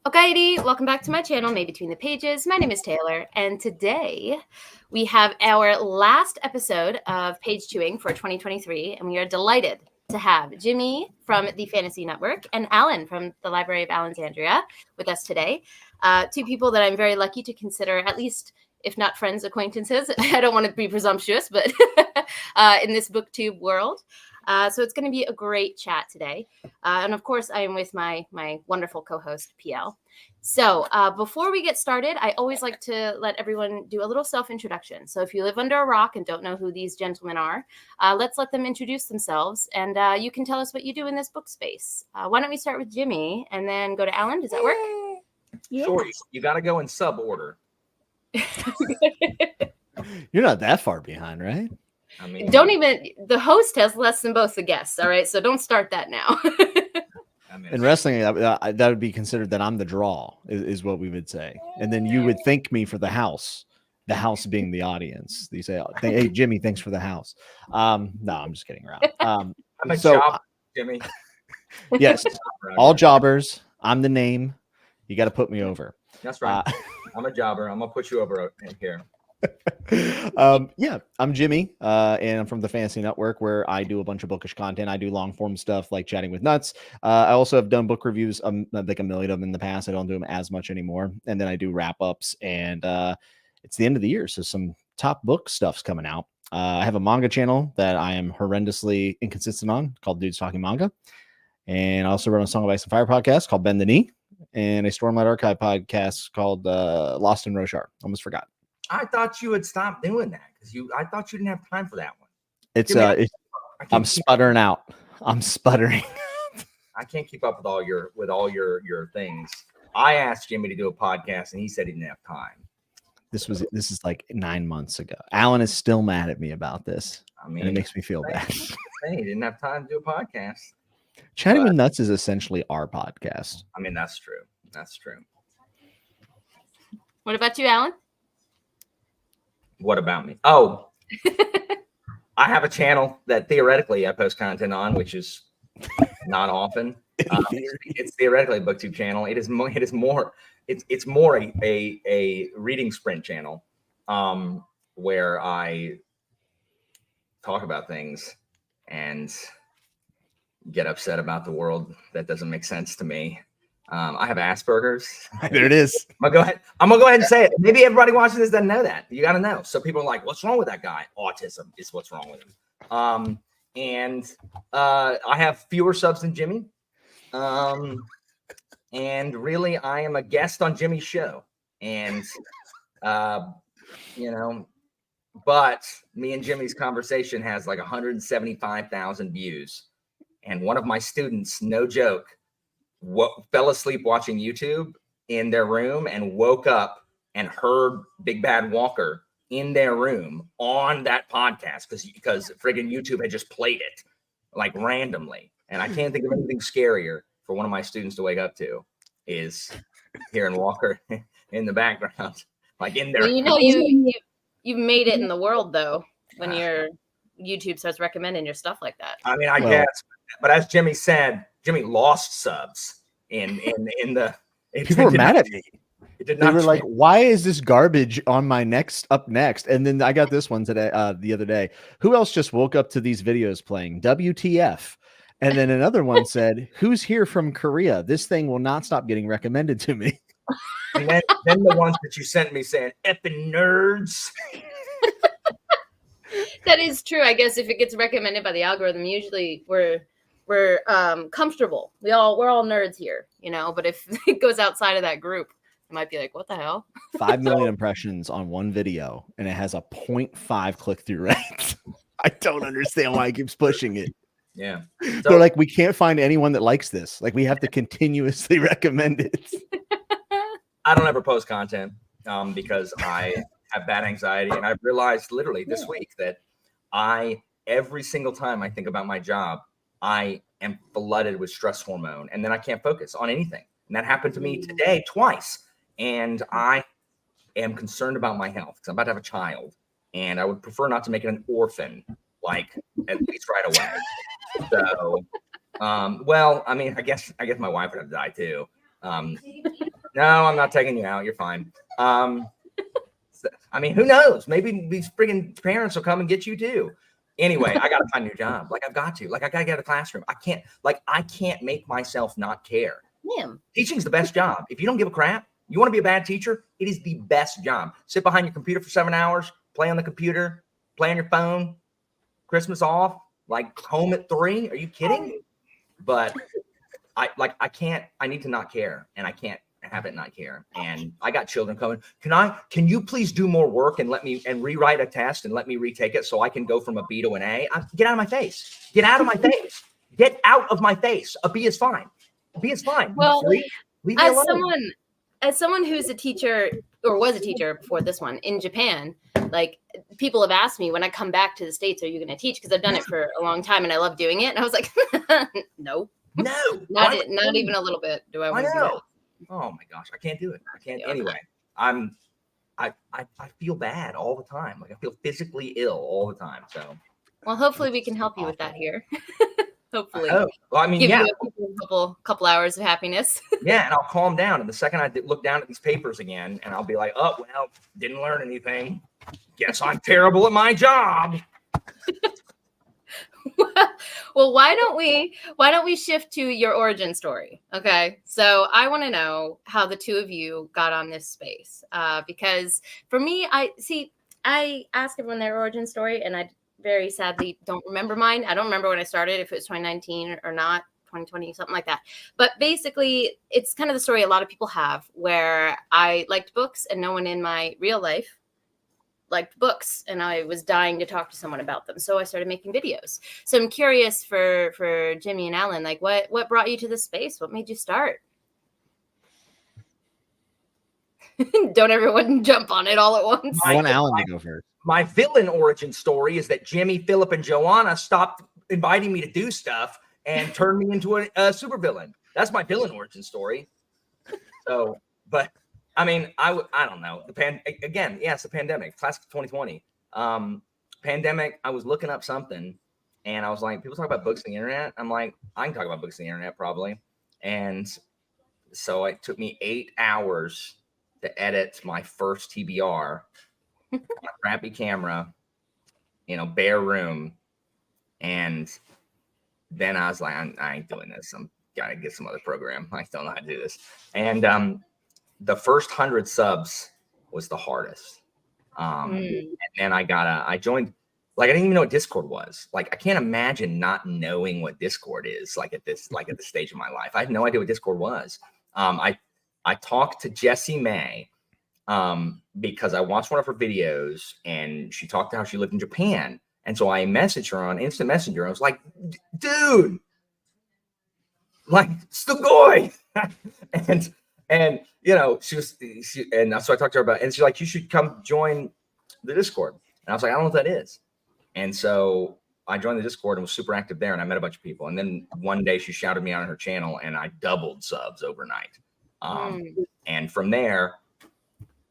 Okay, welcome back to my channel, May Between the Pages. My name is Taylor, and today we have our last episode of page chewing for 2023, and we are delighted to have Jimmy from the Fantasy Nuttwork and Alan from the Library of Allenxandria with us today. Two people that I'm very lucky to consider, at least, if not friends, acquaintances. I don't want to be presumptuous, but in this Booktube world. So it's going to be a great chat today. And of course, I am with my wonderful co-host, PL. So before we get started, I always like to let everyone do a little self-introduction. So if you live under a rock and don't know who these gentlemen are, let's let them introduce themselves. And you can tell us what you do in this book space. Why don't we start with Jimmy and then go to Alan? Does that work? Yeah. Sure. You got to go in sub order. You're not that far behind, right? I mean, the host has less than both the guests. All right. So don't start that now. In wrestling, that would be considered that I'm the draw is what we would say. And then you would thank me for the house being the audience. You say, hey, Jimmy, thanks for the house. No, I'm just kidding around. I'm a job, Jimmy. Yes. All jobbers. I'm the name. You got to put me over. That's right. I'm a jobber. I'm going to put you over in here. Yeah, I'm Jimmy, and I'm from the Fantasy Nuttwork, where I do a bunch of bookish content. I do long form stuff like chatting with nuts. I also have done book reviews, like a million of them in the past. I don't do them as much anymore. And then I do wrap ups, and it's the end of the year, so some top book stuff's coming out. I have a manga channel that I am horrendously inconsistent on called Dudes Talking Manga, and I also run a Song of Ice and Fire podcast called Bend the Knee, and a Stormlight Archive podcast called Lost in Roshar. Almost forgot. I thought you would stop doing that because I thought you didn't have time for that one. I'm sputtering out. I'm sputtering. I can't keep up with all your things. I asked Jimmy to do a podcast and he said he didn't have time. This is like 9 months ago. Alan is still mad at me about this. I mean, and it makes me feel bad. He didn't have time to do a podcast. Chatting with Nuts is essentially our podcast. I mean, that's true. That's true. What about you, Alan? What about me? Oh, I have a channel that theoretically I post content on, which is not often. It's theoretically a Booktube channel. It's more a reading sprint channel, where I talk about things and get upset about the world that doesn't make sense to me. I have Asperger's. There it is. I'm gonna go ahead and say it. Maybe everybody watching this doesn't know that. You got to know. So people are like, "What's wrong with that guy?" Autism is what's wrong with him. And I have fewer subs than Jimmy. And really, I am a guest on Jimmy's show. And but me and Jimmy's conversation has like 175,000 views. And one of my students, no joke, fell asleep watching YouTube in their room and woke up and heard Big Bad Walker in their room on that podcast because friggin' YouTube had just played it like randomly. And I can't think of anything scarier for one of my students to wake up to is hearing Walker in the background, like in there. Well, you've made it in the world though when your YouTube starts recommending your stuff like that. I mean, I guess, but as Jimmy said, Jimmy lost subs in the. People were mad at me. They were like, "Why is this garbage on my up next?" And then I got this one today, the other day. Who else just woke up to these videos playing? WTF? And then another one said, "Who's here from Korea? This thing will not stop getting recommended to me." And then the ones that you sent me saying, "Effing nerds." That is true. I guess if it gets recommended by the algorithm, usually we're comfortable. We're all nerds here, but if it goes outside of that group, it might be like, what the hell? 5 million impressions on one video and it has a 0.5 click-through rate. I don't understand why it keeps pushing it. Yeah. They're like, we can't find anyone that likes this. Like, we have to continuously recommend it. I don't ever post content because I have bad anxiety. And I've realized literally this week that every single time I think about my job, I am flooded with stress hormone, and then I can't focus on anything. And that happened to me today twice. And I am concerned about my health because I'm about to have a child, and I would prefer not to make it an orphan, like at least right away. So, well, I mean, I guess my wife would have died too. No, I'm not taking you out. You're fine. I mean, who knows? Maybe these friggin' parents will come and get you too. Anyway, I got to find a new job. Like, I've got to. Like, I got to get out of the classroom. I can't make myself not care. Yeah. Teaching's the best job. If you don't give a crap, you want to be a bad teacher, it is the best job. Sit behind your computer for 7 hours, play on the computer, play on your phone, Christmas off, like home at 3. Are you kidding? But I need to not care, and I can't have it not care. And I got children coming. Can you please do more work and rewrite a test and let me retake it so I can go from a B to an A? Get out of my face. Get out of my face. Get out of my face. A B is fine. A B is fine. Well, leave me alone. As someone who's a teacher or was a teacher before this one in Japan, like, people have asked me when I come back to the States, are you going to teach? Because I've done it for a long time and I love doing it. And I was like, no, not even a little bit. Do I want to do that? Oh my gosh, I can't do it. I can't. Yeah. Anyway, I feel bad all the time. Like, I feel physically ill all the time. So, well, hopefully we can help you with that here. Hopefully. Well, I mean, give yeah, you a couple hours of happiness. yeah, and I'll calm down. And the second I look down at these papers again, and I'll be like, oh well, didn't learn anything. Guess I'm terrible at my job. Well, why don't we shift to your origin story? Okay, so I want to know how the two of you got on this space, because for me, I ask everyone their origin story, and I very sadly don't remember mine. I don't remember when I started, if it was 2019 or not, 2020, something like that. But basically, it's kind of the story a lot of people have, where I liked books and no one in my real life liked books, and I was dying to talk to someone about them. So I started making videos. So I'm curious for Jimmy and Alan, like, what brought you to this space? What made you start? Don't everyone jump on it all at once. I want Alan to go first. My villain origin story is that Jimmy, Philip, and Joanna stopped inviting me to do stuff and turned me into a supervillain. That's my villain origin story. So, but I mean, I don't know. It's the pandemic, class of 2020. Pandemic, I was looking up something, and I was like, people talk about books on the internet. I'm like, I can talk about books on the internet probably. And so it took me 8 hours to edit my first TBR on a crappy camera in a bare room. And then I was like, I ain't doing this. I'm gotta get some other program. I don't know how to do this. And the first 100 subs was the hardest. And then I joined, like, I didn't even know what Discord was. Like, I can't imagine not knowing what Discord is, like at this stage of my life. I had no idea what Discord was. I talked to Jessie May because I watched one of her videos, and she talked to how she lived in Japan. And so I messaged her on Instant Messenger. I was like, dude, like, Sugoi. and you know, so I talked to her about it, and she's like, you should come join the Discord. And I was like, I don't know what that is. And so I joined the Discord and was super active there, and I met a bunch of people. And then one day she shouted me out on her channel, and I doubled subs overnight. And from there,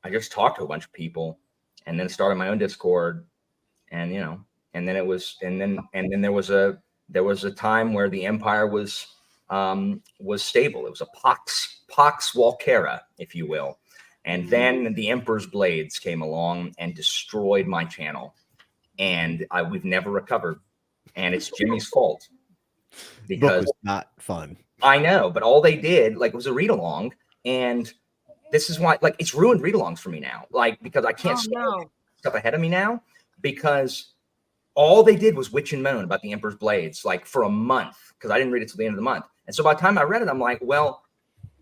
I just talked to a bunch of people, and then started my own Discord. And you know, and then there was a time where the empire was stable. It was a Pax Walkera, if you will. And then the Emperor's Blades came along and destroyed my channel, and we've never recovered. And it's Jimmy's fault, because Book was not fun. I know, but all they did, like, was a read along, and this is why, like, it's ruined read alongs for me now, like, because I can't stuff ahead of me now, because all they did was witch and moan about the Emperor's Blades, like, for a month, because I didn't read it till the end of the month. And so by the time I read it, I'm like, well,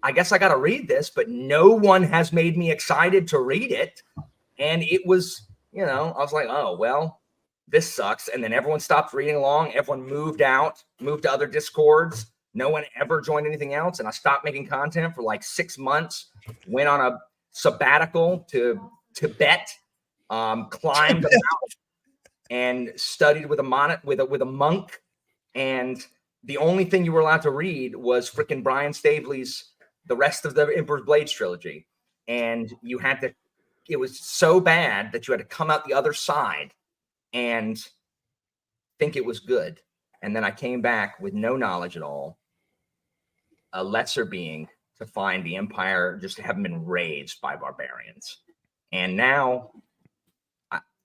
I guess I got to read this, but no one has made me excited to read it. And it was, you know, I was like, oh, well, this sucks. And then everyone stopped reading along. Everyone moved to other Discords. No one ever joined anything else. And I stopped making content for like 6 months, went on a sabbatical to Tibet, climbed a mountain and studied with a monk. And the only thing you were allowed to read was freaking Brian Staveley's The Rest of the Emperor's Blades trilogy. And you had to, it was so bad that you had to come out the other side and think it was good. And then I came back with no knowledge at all, a lesser being to find the empire just having been razed by barbarians. And now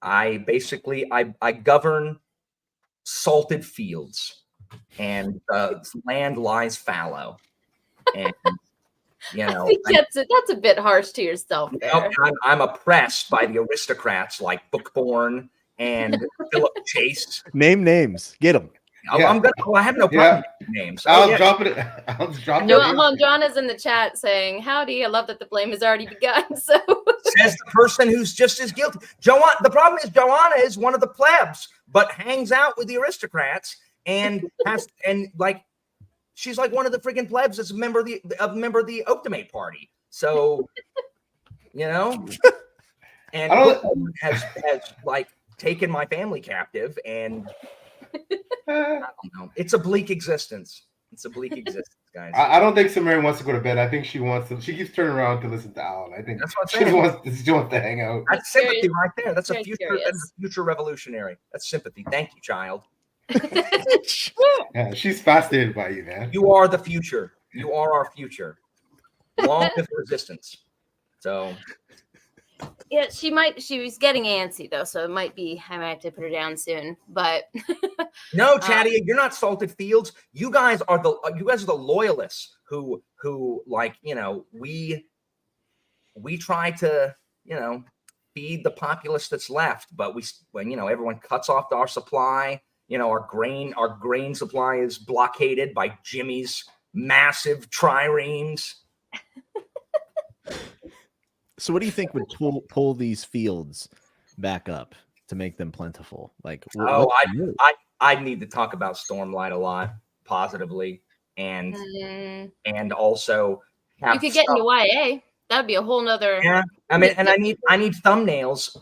I basically govern salted fields, and land lies fallow. And you know, that's a bit harsh to yourself there. I'm oppressed by the aristocrats like Bookborn and Philip Chase. Name names, get them. Oh, yeah. I have no problem with names. I'll drop it. John is in the chat saying, "Howdy, I love that the blame has already begun." So says the person who's just as guilty. Joanna. The problem is Joanna is one of the plebs, but hangs out with the aristocrats and she's like one of the freaking plebs as a member of the Optimate party. So you know, and has like taken my family captive and. I don't know. It's a bleak existence. Guys. I don't think Samaria wants to go to bed. I think she wants to. She keeps turning around to listen to Alan. I think that's what she wants to hang out. That's sympathy right there. That's a future revolutionary. That's sympathy. Thank you, child. Yeah, she's fascinated by you, man. You are the future. You are our future. Long live resistance. So. Yeah, she was getting antsy though, so it might be I might have to put her down soon. But no, Chatty, you're not salted fields. You guys are the loyalists who like, you know, we try to, you know, feed the populace that's left, but when you know everyone cuts off our supply, you know, our grain supply is blockaded by Jimmy's massive triremes. So what do you think would pull these fields back up to make them plentiful? Like, I need to talk about Stormlight a lot positively, and also you could get into YA. That would be a whole nother. Yeah, I mean, and I need thumbnails.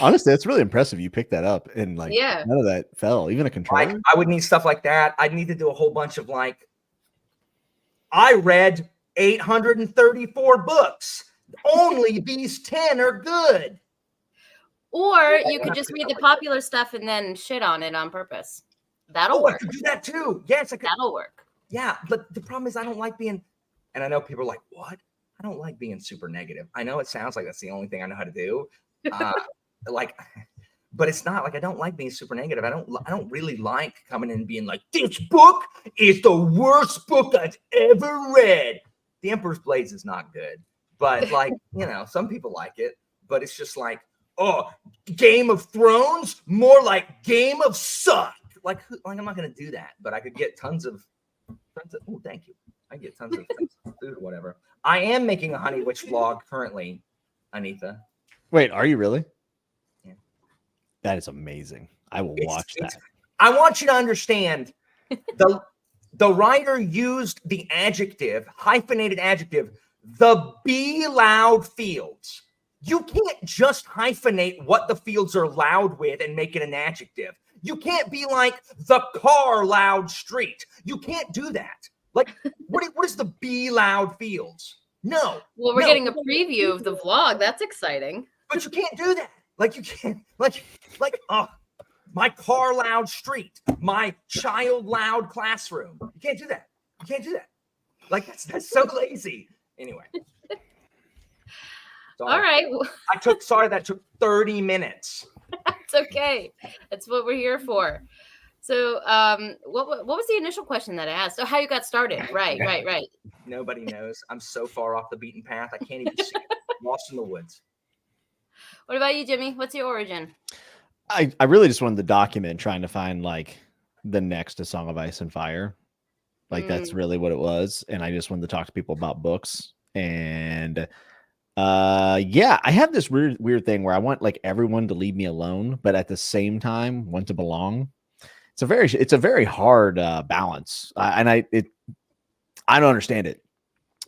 Honestly, it's really impressive you picked that up and like none of that fell, even a controller. Like, I would need stuff like that. I'd need to do a whole bunch of like, I read 834 books. Only these 10 are good. Or you could just read the popular stuff and then shit on it on purpose. That'll work. I could do that too. Yes, I could. That'll work. Yeah, but the problem is I don't like being, and I know people are like, what? I don't like being super negative. I know it sounds like that's the only thing I know how to do. But it's not like I don't like being super negative. I don't really like coming in and being like, this book is the worst book I've ever read. The Emperor's Blades is not good, but like, you know, some people like it, but it's just like, oh, Game of Thrones, more like Game of Suck. Like I'm not going to do that, but I could get tons of oh, thank you. I get tons of food or whatever. I am making a Honey Witch vlog currently, Anita. Wait, are you really? Yeah. That is amazing. I will watch that. I want you to understand the writer used the adjective, hyphenated adjective, the be loud fields. You can't just hyphenate what the fields are loud with and make it an adjective. You can't be like the car loud street. You can't do that. Like, what is the be loud fields? No. Well, we're getting a preview of the vlog. That's exciting. But you can't do that. Like you can't, like, my car loud street, my child loud classroom. You can't do that. You can't do that. Like that's so lazy. Anyway. Sorry. All right. That took 30 minutes. It's okay. That's what we're here for. So, what was the initial question that I asked? So, how you got started? Right. Nobody knows. I'm so far off the beaten path. I can't even see it. Lost in the woods. What about you, Jimmy? What's your origin? I really just wanted the document trying to find like the next A Song of Ice and Fire. Like that's really what it was. And I just wanted to talk to people about books. And I have this weird thing where I want like everyone to leave me alone, but at the same time want to belong. It's a very hard balance. I don't understand it.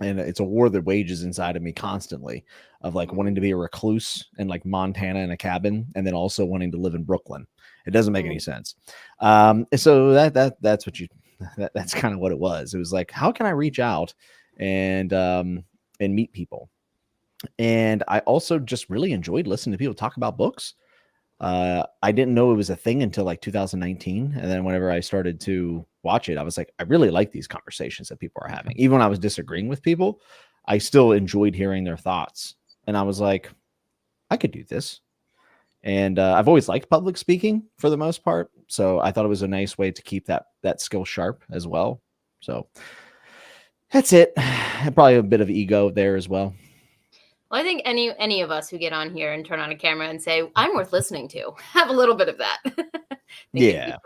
And it's a war that wages inside of me constantly of like wanting to be a recluse in like Montana in a cabin and then also wanting to live in Brooklyn. It doesn't make any sense. So that's that's kind of what it was. It was like, how can I reach out and meet people? And I also just really enjoyed listening to people talk about books. I didn't know it was a thing until like 2019. And then whenever I started to watch it, I was like, I really like these conversations that people are having. Even when I was disagreeing with people, I still enjoyed hearing their thoughts. And I was like, I could do this. And I've always liked public speaking for the most part. So I thought it was a nice way to keep that skill sharp as well. So that's it. Probably a bit of ego there as well. Well, I think any of us who get on here and turn on a camera and say, I'm worth listening to, have a little bit of that. Yeah.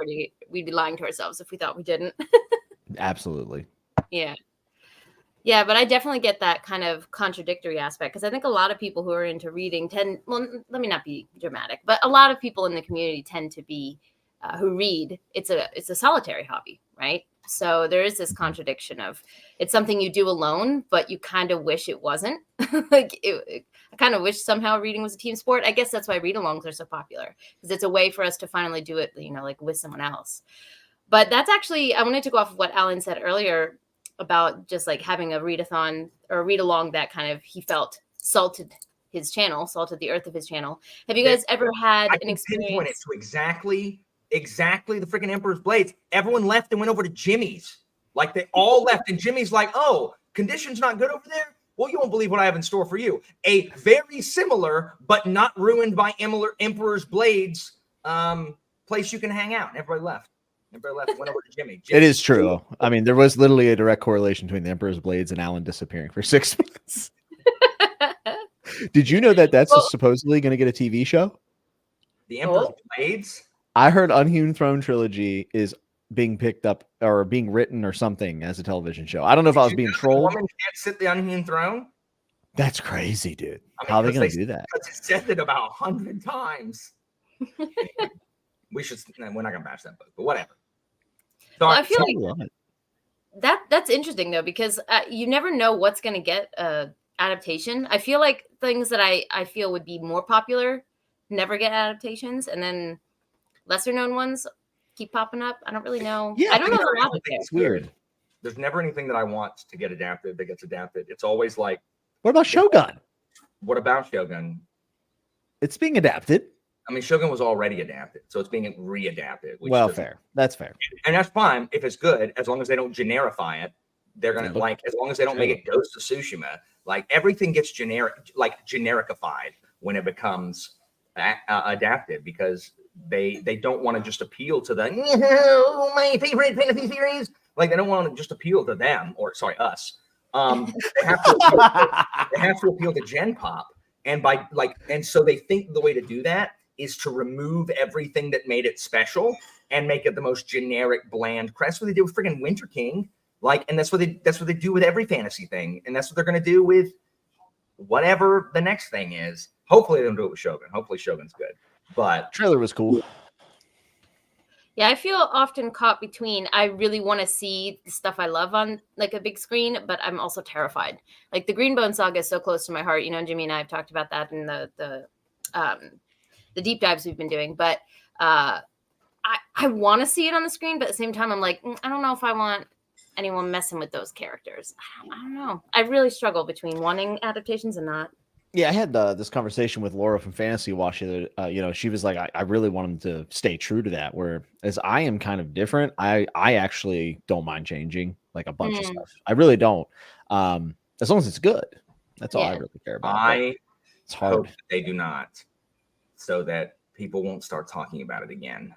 We'd be lying to ourselves if we thought we didn't. Absolutely. Yeah. Yeah, but I definitely get that kind of contradictory aspect because I think a lot of people who are into reading let me not be dramatic, but a lot of people in the community tend to be who read. It's a solitary hobby, right? So there is this contradiction of it's something you do alone, but you kind of wish it wasn't. I kind of wish somehow reading was a team sport. I guess that's why read-alongs are so popular because it's a way for us to finally do it, like with someone else. But that's actually, I wanted to go off of what Alan said earlier about just like having a readathon or a read-along that kind of he felt salted his channel, salted the earth of his channel. Have you guys ever had an experience? Pinpoint it to exactly the freaking Emperor's Blades. Everyone left and went over to Jimmy's. Like they all left, and Jimmy's like, "Oh, conditions not good over there. Well, you won't believe what I have in store for you. A very similar but not ruined by Emperor's Blades place you can hang out." And everybody left. Went over to Jimmy. It is true. I mean, there was literally a direct correlation between the Emperor's Blades and Alan disappearing for 6 months. Did you know that that's supposedly going to get a TV show? The Emperor's Blades? I heard Unhewn Throne trilogy is being picked up or being written or something as a television show. I don't know if I was being trolled. The woman can't sit the Unhewn Throne? That's crazy, dude. How are they going to do that? Because it said it about 100 times. We're not going to bash that book, but whatever. Well, I feel like that's interesting though, because you never know what's going to get adaptation. I feel like things that I feel would be more popular never get adaptations, and then lesser known ones keep popping up. I don't really know. Yeah, I don't know. It's weird. There's never anything that I want to get adapted that gets adapted. It's always like, what about Shogun? What about Shogun? It's being adapted. I mean, Shogun was already adapted, so it's being readapted. Well, fair. That's fair. And that's fine if it's good, as long as they don't generify it. They're going to as long as they don't make it Ghost of Tsushima. Like everything gets genericified when it becomes adapted because they don't want to just appeal to the my favorite fantasy series. Like they don't want to just appeal to them us. They have to appeal to Gen Pop, and so they think the way to do that is to remove everything that made it special and make it the most generic, bland. That's what they did with freaking Winter King. And that's what they do with every fantasy thing, and that's what they're going to do with whatever the next thing is. Hopefully, they don't do it with Shogun. Hopefully, Shogun's good. But trailer was cool. Yeah, I feel often caught between I really want to see the stuff I love on like a big screen, but I'm also terrified. Like the Greenbone Saga is so close to my heart. Jimmy and I have talked about that in the deep dives we've been doing. But I want to see it on the screen, but at the same time, I'm like, I don't know if I want anyone messing with those characters. I don't know. I really struggle between wanting adaptations and not. Yeah, I had this conversation with Laura from Fantasy Watch. She was like, I really want them to stay true to that. Whereas I am kind of different. I actually don't mind changing like a bunch of stuff. I really don't. As long as it's good. That's all I really care about. It's hard. Hope they do not, so that people won't start talking about it again,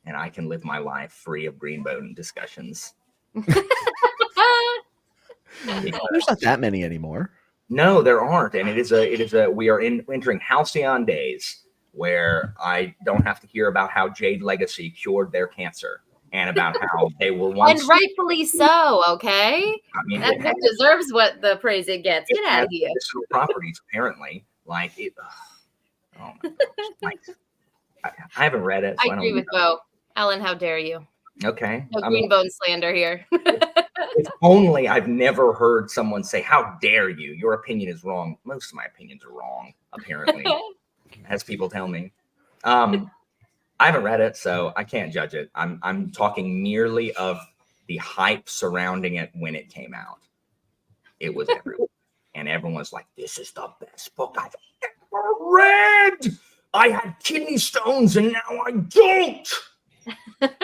and I can live my life free of Greenbone discussions. There's not that many anymore. No, there aren't, and we are entering halcyon days where I don't have to hear about how Jade Legacy cured their cancer and about how they were once, and rightfully so. Okay, I mean, that deserves what the praise it gets. Get out of here. Medicinal properties, apparently, like it. Oh my gosh. I haven't read it. So I agree with Bo. Alan, how dare you? Okay. No Greenbone slander here. If only I've never heard someone say, "How dare you? Your opinion is wrong." Most of my opinions are wrong, apparently, as people tell me. I haven't read it, so I can't judge it. I'm talking merely of the hype surrounding it when it came out. It was everywhere, and everyone was like, "This is the best book I've ever read." I had kidney stones and now I don't.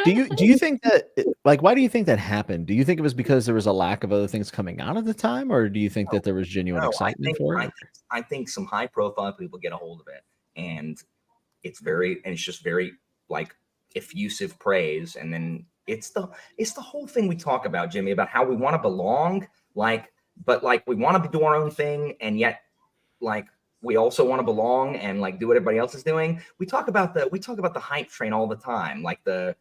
Do you think that, like, why do you think that happened? Do you think it was because there was a lack of other things coming out at the time, or do you think that there was genuine excitement for it? I think some high profile people get a hold of it, and it's just very like effusive praise, and then it's the whole thing we talk about, Jimmy, about how we want to belong, but we want to do our own thing, and yet like we also want to belong and like do what everybody else is doing. We talk about the hype train all the time, like the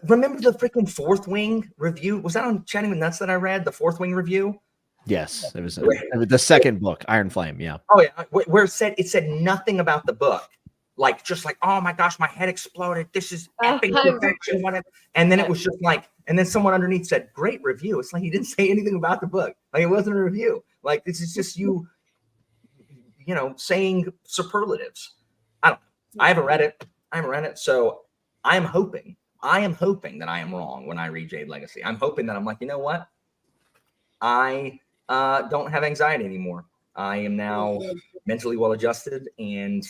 remember the freaking Fourth Wing review? Was that on Chatting with Nuts that I read? The Fourth Wing review? Yes, it was the second book, Iron Flame. Yeah. Oh yeah, where it said nothing about the book, like just like, oh my gosh, my head exploded. This is epic perfection, whatever. And then it was just like, and then someone underneath said, great review. It's like you didn't say anything about the book. Like it wasn't a review. Like this is just you saying superlatives. I don't know. I haven't read it. So I am hoping that I am wrong when I read Jade Legacy. I'm hoping that I'm like, you know what? I don't have anxiety anymore. I am now mentally well adjusted and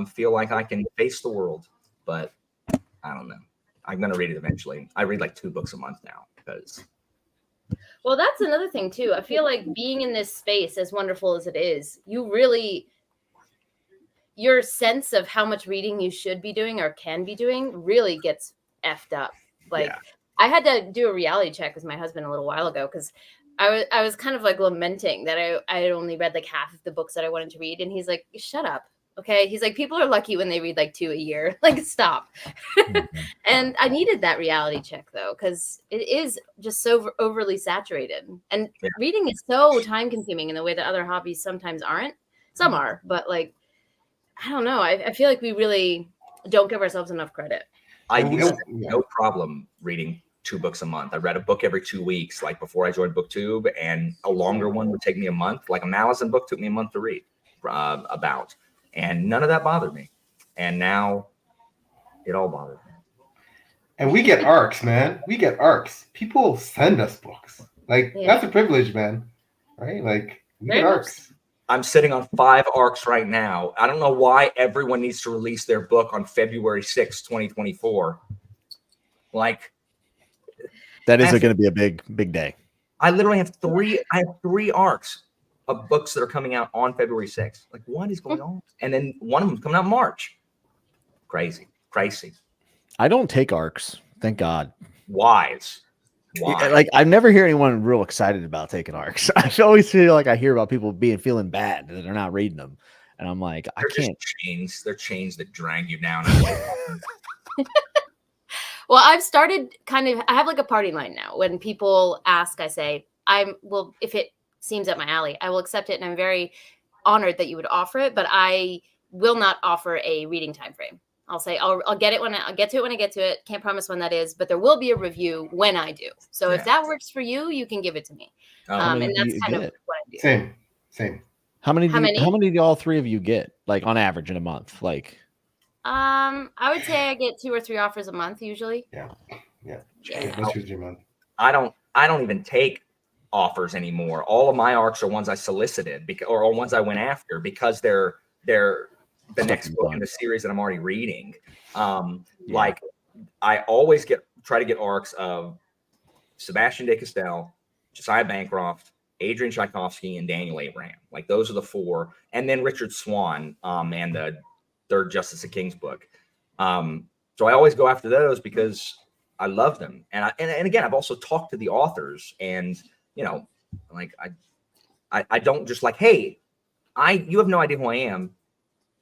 feel like I can face the world. But I don't know. I'm going to read it eventually. I read like 2 books a month now because. Well, that's another thing too. I feel like being in this space, as wonderful as it is, your sense of how much reading you should be doing or can be doing really gets effed up. Like I had to do a reality check with my husband a little while ago because I was kind of like lamenting that I had only read like half of the books that I wanted to read. And he's like, shut up. Okay. He's like, people are lucky when they read like 2 a year. Like, stop. And I needed that reality check though, because it is just so overly saturated. And reading is so time consuming in the way that other hobbies sometimes aren't. Some are, but like, I don't know. I feel like we really don't give ourselves enough credit. I used to have no problem reading 2 books a month. I read a book every 2 weeks, like before I joined Booktube, and a longer one would take me a month. Like a Malazan book took me a month to read about. And none of that bothered me. And now it all bothers me. And we get arcs, man. We get arcs. People send us books. Like, that's a privilege, man. Right? Like, we get arcs. I'm sitting on 5 arcs right now. I don't know why everyone needs to release their book on February 6th, 2024. Like, that is going to be a big day. I literally have 3 arcs of books that are coming out on February 6th. Like, what is going on? And then one of them coming out in March. Crazy. I don't take arcs. Thank God. Why? Like, I never hear anyone real excited about taking arcs. I always feel like I hear about people feeling bad that they're not reading them. And I'm like, I can't. They're chains that drag you down. Well, I've started I have like a party line now. When people ask, I say, if it seems up my alley, I will accept it. And I'm very honored that you would offer it, but I will not offer a reading time frame. I'll say, I'll get it when I get to it when I get to it. Can't promise when that is, but there will be a review when I do. So if that works for you, you can give it to me. And that's kind of what I do. Same. How many do all 3 of you get, like, on average in a month? Like, I would say I get 2 or 3 offers a month usually. Yeah. That's usually a month. I don't even take offers anymore. All of my arcs are ones I solicited or ones I went after because they're the next book in the series that I'm already reading. Like, I always try to get arcs of Sebastian de Castell, Josiah Bancroft, Adrian Tchaikovsky, and Daniel Abraham. Like, those are the 4, and then Richard Swan and the 3rd Justice of King's book. So I always go after those because I love them. And again, I've also talked to the authors, and like I don't just like, hey, you have no idea who I am.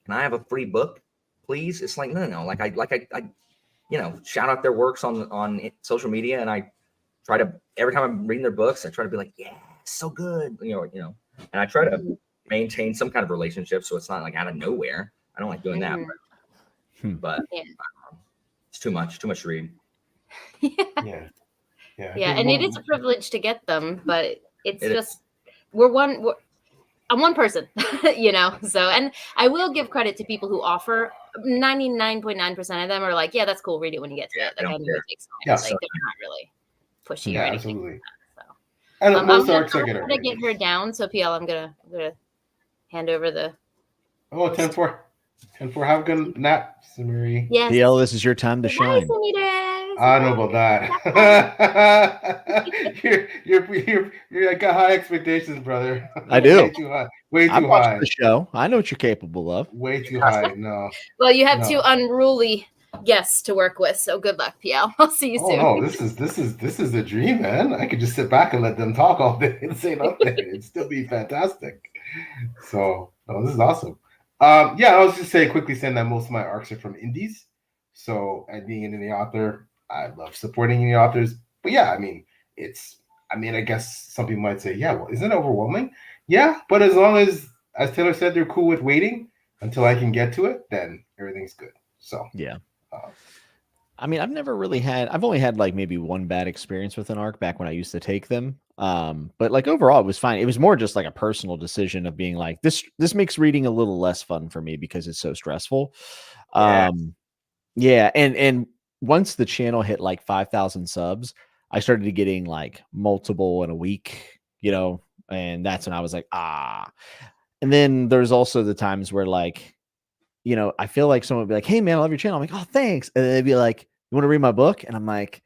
Can I have a free book, please? It's like, no. Like I shout out their works on social media, and I try to, every time I'm reading their books, I try to be like, yeah, so good, and I try to maintain some kind of relationship so it's not like out of nowhere. I don't like doing that, but it's too much to read. Yeah. And it is a privilege to get them, but it's I'm one person, so, and I will give credit to people who offer. 99.9% of them are like, yeah, that's cool. Read it when you get to it. Like, I know it takes time. Like, they're not really pushy or anything. Absolutely. So, most arcs I'm gonna get her down. So PL, I'm gonna hand over the Oh, 10-4. 10-4. Have a good nap, Samiri. Yes. DL, this is your time to shine. I don't know about that. You got high expectations, brother. I do. Way too high. Way I've too watched high. the show. I know what you're capable of. Way too high. No. Well, you have No. 2 unruly guests to work with, so good luck, PL. I'll see you soon. Oh no, this is the dream, man. I could just sit back and let them talk all day and say nothing. It'd still be fantastic. So, no, this is awesome. Yeah, I was just quickly saying that most of my arcs are from indies. So, and being an indie author, I love supporting indie authors. But yeah, I mean, I guess some people might say, yeah, well, isn't it overwhelming? Yeah, but as long as Taylor said, they're cool with waiting until I can get to it, then everything's good. So, yeah. I mean, I've only had like maybe one bad experience with an arc back when I used to take them. But like overall it was fine. It was more just like a personal decision of being like, this makes reading a little less fun for me because it's so stressful. Yeah. And once the channel hit like 5,000 subs, I started getting like multiple in a week, and that's when I was like, and then there's also the times where like, I feel like someone would be like, hey man, I love your channel. I'm like, oh, thanks. And they'd be like, you want to read my book? And I'm like,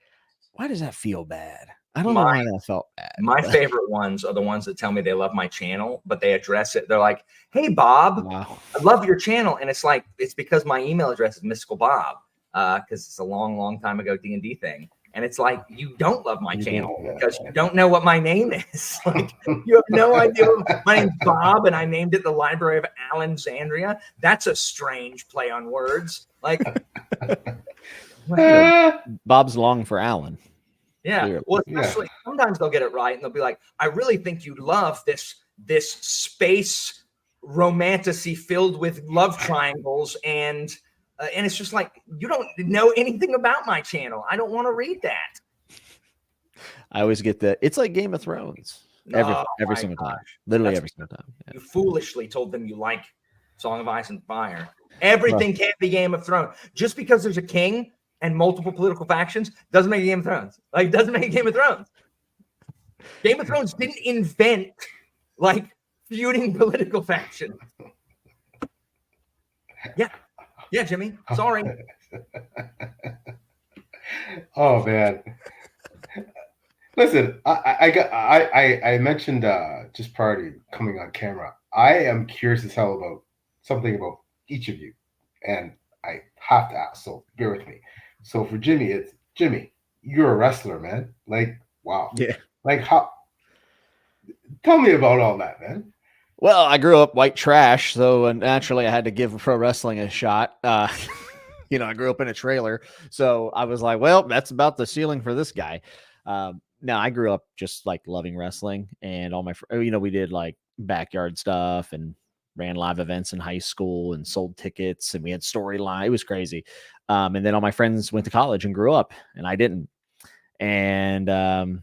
why does that feel bad? I don't know why that felt bad. My favorite ones are the ones that tell me they love my channel, but they address it. They're like, hey, Bob, wow. I love your channel. And it's like, it's because my email address is Mystical Bob, because it's a long, long time ago D&D thing. And it's like, you don't love my channel because you don't know what my name is. Like, you have no idea. My name's Bob, and I named it the Library of Allenxandria. That's a strange play on words. Like, Bob's long for Allen. Yeah. Well, especially sometimes they'll get it right, and they'll be like, I really think you love this space romantasy filled with love triangles and it's just like, you don't know anything about my channel. I don't want to read that. I always get that. It's like Game of Thrones. Every single time. Literally every single time. Yeah. You foolishly told them you like Song of Ice and Fire. Everything can't be Game of Thrones. Just because there's a king and multiple political factions doesn't make a Game of Thrones. Like, doesn't make a Game of Thrones. Game of Thrones didn't invent like feuding political factions. Yeah, Jimmy. Sorry. Oh man. Listen, I mentioned just prior to coming on camera, I am curious as hell about something about each of you, and I have to ask. So bear with me. So for Jimmy, it's Jimmy. You're a wrestler, man. Like, wow. Yeah. Like, how? Tell me about all that, man. Well, I grew up white trash, so naturally I had to give pro wrestling a shot. I grew up in a trailer, so I was like, well, that's about the ceiling for this guy. Now I grew up just like loving wrestling, and all my, we did like backyard stuff and ran live events in high school and sold tickets, and we had storyline. It was crazy. And then all my friends went to college and grew up, and I didn't. And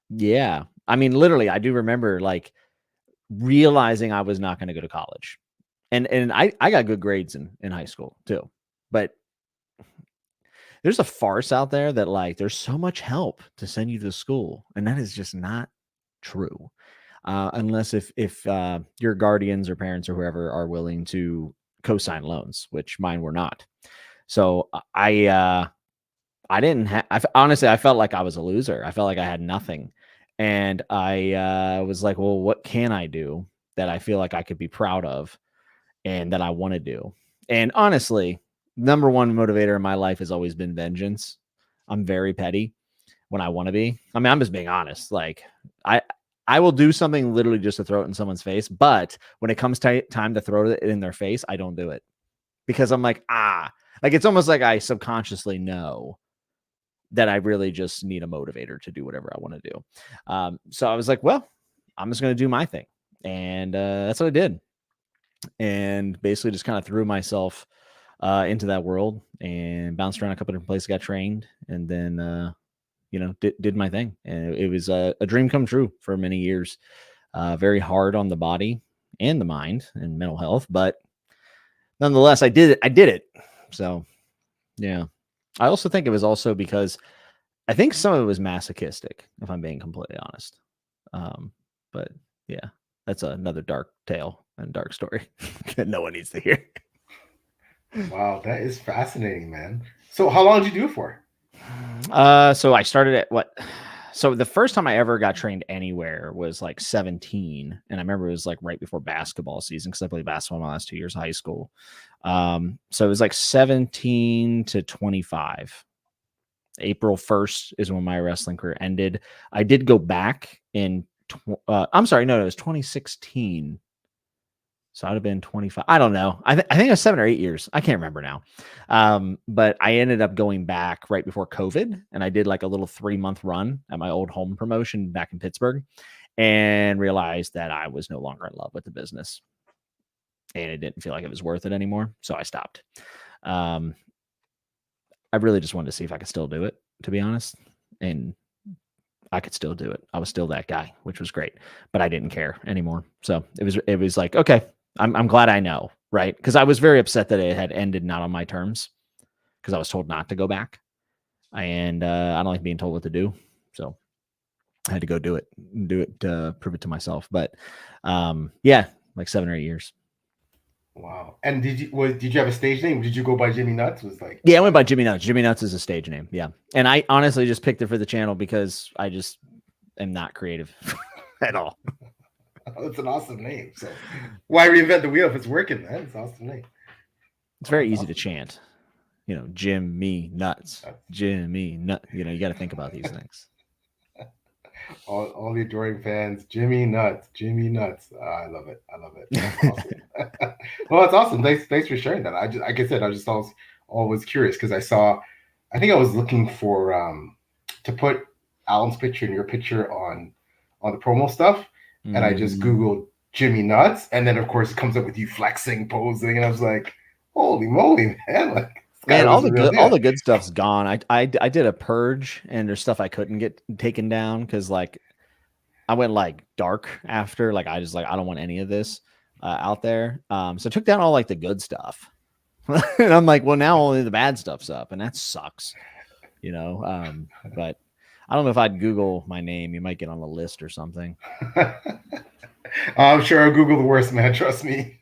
yeah, I mean, literally, I do remember like realizing I was not going to go to college, and I got good grades in high school too, but there's a farce out there that like there's so much help to send you to school, and that is just not true, unless if your guardians or parents or whoever are willing to co-sign loans, which mine were not. So I didn't have. Honestly, I felt like I was a loser. I felt like I had nothing. And I was like, well, what can I do that I feel like I could be proud of and that I want to do? And honestly, number one motivator in my life has always been vengeance. I'm very petty when I want to be. I mean, I'm just being honest. Like, I will do something literally just to throw it in someone's face. But when it comes time to throw it in their face, I don't do it because I'm like, like it's almost like I subconsciously know that I really just need a motivator to do whatever I want to do. So I was like, well, I'm just going to do my thing. And that's what I did. And basically just kind of threw myself into that world and bounced around a couple different places, got trained, and then, did my thing. And it was a dream come true for many years. Very hard on the body and the mind and mental health, but nonetheless, I did it. So, yeah. I also think it was also because I think some of it was masochistic, if I'm being completely honest. But yeah, that's another dark tale and dark story that no one needs to hear. Wow, that is fascinating, man. So how long did you do it for? So I started at what? So the first time I ever got trained anywhere was like 17. And I remember it was like right before basketball season because I played basketball my last 2 years of high school. So it was like 17 to 25. April 1st is when my wrestling career ended. I did go back in, I'm sorry, no, it was 2016. So I'd have been 25. I don't know. I think it was 7 or 8 years. I can't remember now. But I ended up going back right before COVID, and I did like a little 3-month run at my old home promotion back in Pittsburgh, and realized that I was no longer in love with the business, and it didn't feel like it was worth it anymore. So I stopped. I really just wanted to see if I could still do it, to be honest, and I could still do it. I was still that guy, which was great, but I didn't care anymore. So it was like, okay, I'm glad I know, right? Because I was very upset that it had ended not on my terms, because I was told not to go back, and I don't like being told what to do, so I had to go do it, prove it to myself. But yeah, like 7 or 8 years. Wow. And did you have a stage name? Did you go by Jimmy Nuts? Was like, yeah, I went by Jimmy Nuts. Jimmy Nuts is a stage name. Yeah. And I honestly just picked it for the channel because I just am not creative at all. It's an awesome name. So why reinvent the wheel if it's working, man? It's an awesome name. It's very easy to chant. You know, Jimmy Nuts. Jimmy Nut. You know, you got to think about these things. All the adoring fans, Jimmy Nuts, Jimmy Nuts. I love it. I love it. That's awesome. Well, it's awesome. Thanks for sharing that. Like I said, I just always curious because I think I was looking for to put Alan's picture and your picture on the promo stuff, and I just Googled Jimmy Nuts, and then of course it comes up with you flexing, posing, and I was like, holy moly, man! Like, man, all the good stuff's gone. I did a purge, and there's stuff I couldn't get taken down because like I went like dark after. Like I don't want any of this out there. So I took down all like the good stuff, and I'm like, well, now only the bad stuff's up, and that sucks, you know. But I don't know if I'd Google my name. You might get on the list or something. I'm sure I'll Google the worst, man. Trust me.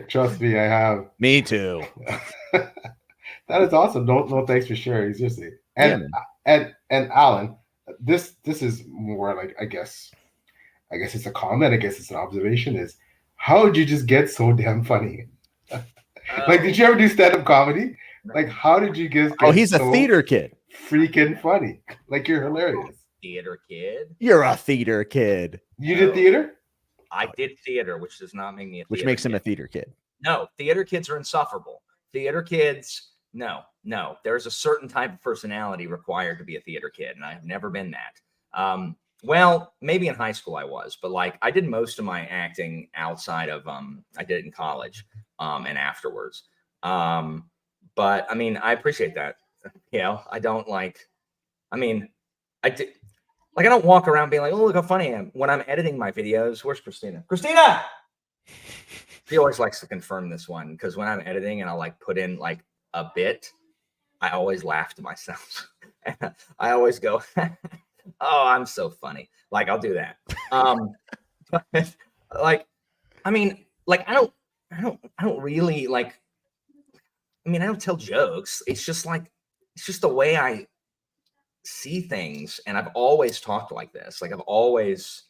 Trust me, I have. Me too. That is awesome. No, thanks for sharing. Seriously. And Alan, this is more like I guess it's a comment. I guess it's an observation. Is how did you just get so damn funny? Like, did you ever do stand-up comedy? Like, how did you get? Oh, he's a theater kid. Freaking funny. Like, you're hilarious. Theater kid. You're a theater kid. You did theater? I did theater, which does not make me a theater which makes kid. him a theater kid. No, theater kids are insufferable. Theater kids, no. There's a certain type of personality required to be a theater kid, and I've never been that. Well, maybe in high school I was, but like I did most of my acting outside of I did it in college and afterwards. But I mean, I appreciate that. You know, I don't like. I mean, I did. Like, I don't walk around being like, oh, look how funny I am. When I'm editing my videos, where's Christina? Christina! She always likes to confirm this one because when I'm editing and I'll like put in like a bit, I always laugh to myself. I always go, oh, I'm so funny. Like, I'll do that. But, like, I mean, like, I don't really like, I mean, I don't tell jokes. It's just the way I see things, and I've always talked like this. Like I've always,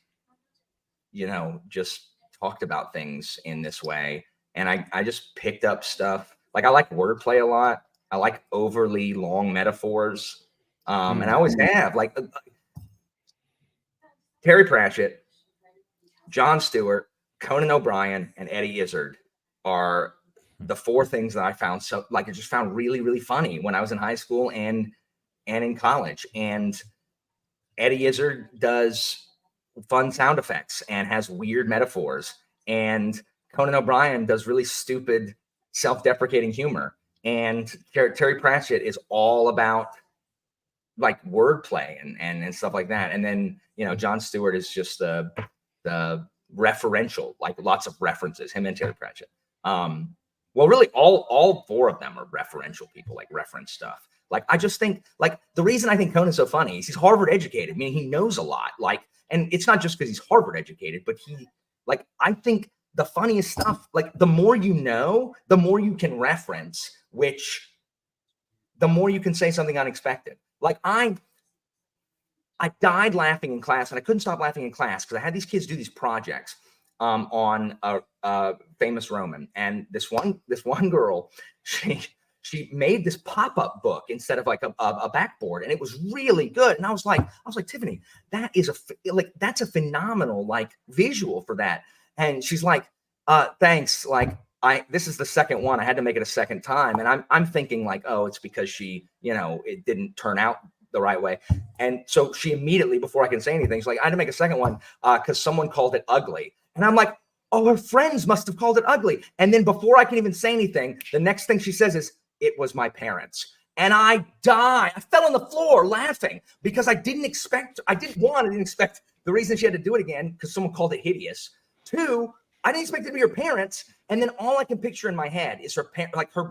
you know, just talked about things in this way, and I just picked up stuff. Like I like wordplay a lot. I like overly long metaphors, and I always have. Like Terry Pratchett, Jon Stewart, Conan O'Brien, and Eddie Izzard are the 4 things that I found I just found really, really funny when I was in high school and in college. And Eddie Izzard does fun sound effects and has weird metaphors. And Conan O'Brien does really stupid, self-deprecating humor. And Terry Pratchett is all about like wordplay and stuff like that. And then, you know, Jon Stewart is just the referential, like lots of references, him and Terry Pratchett. Well, really all 4 of them are referential people, like reference stuff. Like, I just think, like, the reason I think Conan's so funny is he's Harvard educated. I mean, he knows a lot. Like, and it's not just because he's Harvard educated, but Like, I think the funniest stuff, like the more you know, the more you can reference, which the more you can say something unexpected. Like I died laughing in class, and I couldn't stop laughing in class because I had these kids do these projects on a famous Roman, and this one girl, she made this pop-up book instead of like a backboard, and it was really good. And I was like, Tiffany, that's a phenomenal like visual for that. And she's like, thanks. Like this is the second one. I had to make it a second time. And I'm thinking like, oh, it's because she, it didn't turn out the right way. And so she immediately, before I can say anything, she's like, I had to make a second one because someone called it ugly. And I'm like, oh, her friends must have called it ugly. And then before I can even say anything, the next thing she says is, it was my parents. And I died. I fell on the floor laughing because I didn't expect the reason she had to do it again because someone called it hideous. 2, I didn't expect it to be her parents. And then all I can picture in my head is her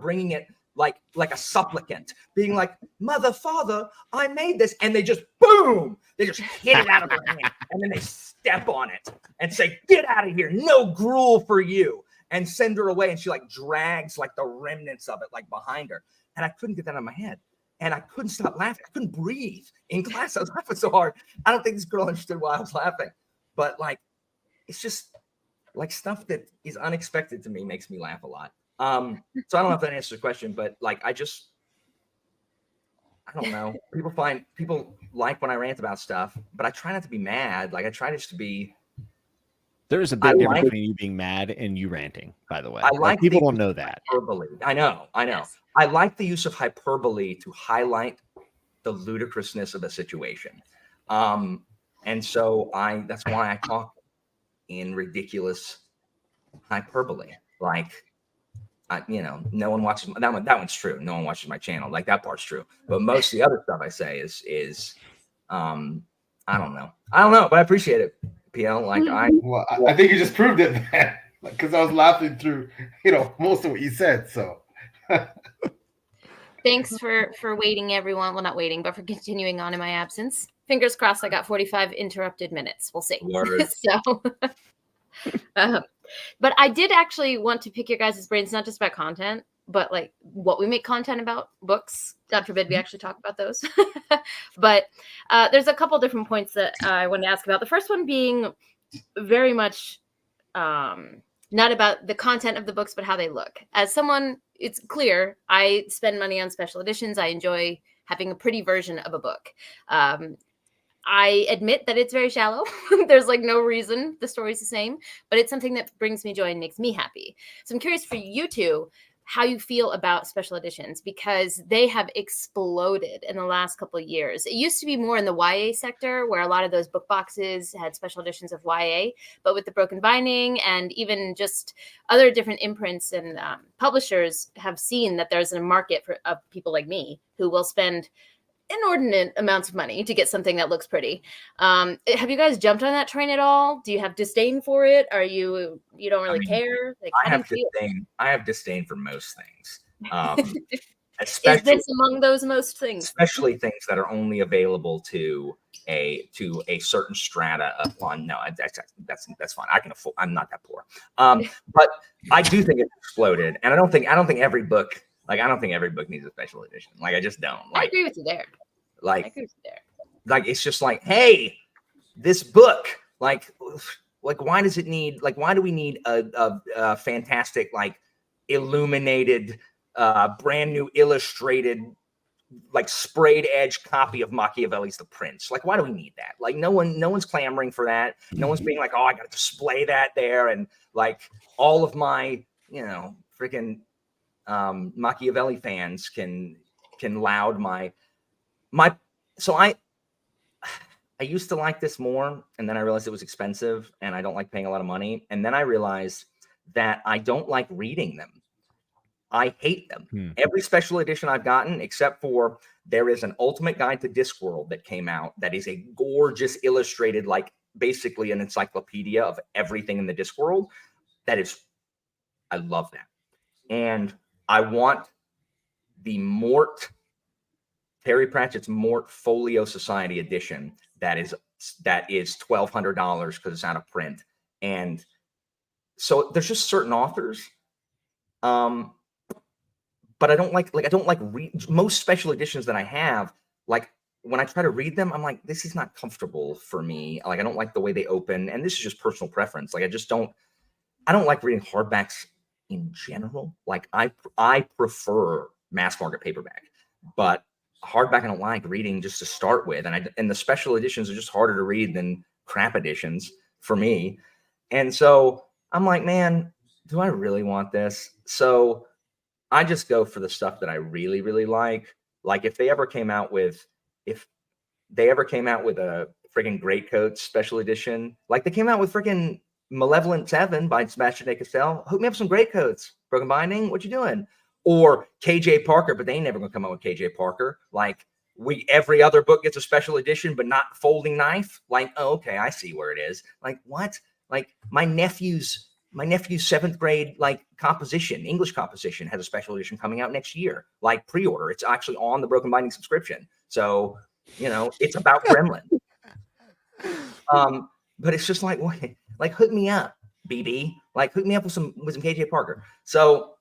bringing it like a supplicant, being like, mother, father, I made this. And they just, boom, they just hit it out of her hand. And then they step on it and say, get out of here. No gruel for you. And send her away. And she like drags like the remnants of it like behind her. And I couldn't get that out of my head. And I couldn't stop laughing. I couldn't breathe in class. I was laughing so hard. I don't think this girl understood why I was laughing. But like, it's just like stuff that is unexpected to me makes me laugh a lot. So I don't know if that answers the question, but like, I don't know. People like when I rant about stuff, but I try not to be mad. Like I try just to be. There is a big difference between you being mad and you ranting, by the way. People don't know that. Hyperbole. I know. Yes. I like the use of hyperbole to highlight the ludicrousness of a situation. And so that's why I talk in ridiculous hyperbole. Like, no one watches that one. That one's true. No one watches my channel. Like that part's true. But most of the other stuff I say is I don't know, but I appreciate it. PL, I think you just proved it, man. Because I was laughing through, most of what you said. So thanks for waiting, everyone. Well, not waiting, but for continuing on in my absence. Fingers crossed, I got 45 interrupted minutes. We'll see. So, but I did actually want to pick your guys' brains, not just about content, but like what we make content about, books. God forbid we actually talk about those. But there's a couple different points that I wanted to ask about. The first one being very much not about the content of the books, but how they look. As someone, it's clear, I spend money on special editions. I enjoy having a pretty version of a book. I admit that it's very shallow. There's like no reason the story's the same, but it's something that brings me joy and makes me happy. So I'm curious for you two, how you feel about special editions, because they have exploded in the last couple of years. It used to be more in the YA sector where a lot of those book boxes had special editions of YA, but with the broken binding and even just other different imprints and publishers have seen that there's a market of people like me who will spend inordinate amounts of money to get something that looks pretty. Have you guys jumped on that train at all? Do you have disdain for it? Are you don't really care? Like, I have disdain for most things. Especially, is this among those most things? Especially things that are only available to a certain strata of one. No, that's fine. I can afford. I'm not that poor. But I do think it's exploded, and I don't think every book. Like, I don't think every book needs a special edition. Like, I just don't. Like, I agree with you there. Like, it's just like, hey, this book, like, why does it need, like, why do we need a fantastic, like, illuminated, brand new illustrated, like, sprayed edge copy of Machiavelli's The Prince? Like, why do we need that? Like, no one's clamoring for that. No one's being like, oh, I got to display that there. And, like, all of my, freaking Machiavelli fans can laud my so I used to like this more, and then I realized it was expensive and I don't like paying a lot of money, and then I realized that I don't like reading them. I hate them. Every special edition I've gotten, except for there is an Ultimate Guide to Discworld that came out that is a gorgeous illustrated, like basically an encyclopedia of everything in the Discworld. I love that. And I want the Terry Pratchett's Mort Folio Society edition that is $1,200 because it's out of print. And so there's just certain authors. But I don't like most special editions that I have. Like when I try to read them, I'm like, this is not comfortable for me. Like I don't like the way they open, and this is just personal preference. Like I don't like reading hardbacks in general. Like I prefer mass market paperback, but hardback I don't like reading just to start with, and the special editions are just harder to read than crap editions for me. And so I'm like, man, do I really want this? So I just go for the stuff that I really, really like. Like if they ever came out with a friggin' Greatcoats special edition, like they came out with friggin' Malevolent 7 by Sebastian de Castell. Hook me up some Greatcoats. Broken Binding, what you doing? Or KJ Parker, but they ain't never gonna come out with KJ Parker. Like every other book gets a special edition, but not Folding Knife. Like, oh, okay, I see where it is. Like what? Like my nephew's 7th grade English composition has a special edition coming out next year. Like pre-order. It's actually on the Broken Binding subscription. So, it's about Gremlin. But it's just like hook me up, BB. Like hook me up with some KJ Parker. So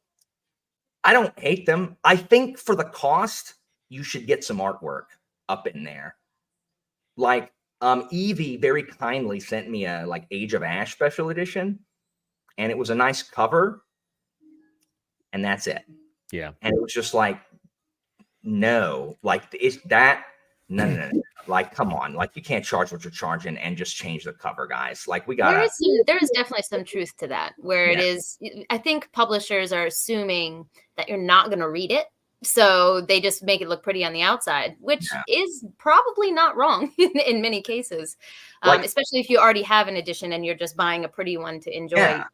I don't hate them. I think for the cost, you should get some artwork up in there. Like Evie very kindly sent me a Age of Ash special edition. And it was a nice cover, and that's it. Yeah. And it was just like, no, no. Like, come on, like you can't charge what you're charging and just change the cover, guys. Like we got there is definitely some truth to that, where it is. I think publishers are assuming that you're not going to read it, so they just make it look pretty on the outside, which is probably not wrong in many cases. Especially if you already have an edition and you're just buying a pretty one to enjoy, to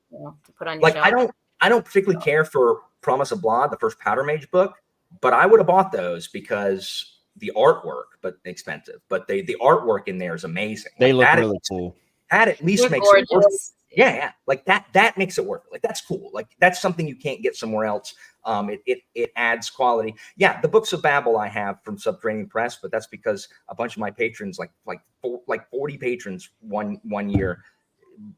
put on your shelf. I don't particularly care for Promise of Blood, the first Powder Mage book, but I would have bought those because the artwork, but expensive. But the artwork in there is amazing. They look really cool. That at least makes it worth it. Yeah. Like that makes it worth it. Like that's cool. Like that's something you can't get somewhere else. It adds quality. Yeah, the books of Babble I have from Subterranean Press, but that's because a bunch of my patrons, like 40 patrons one year,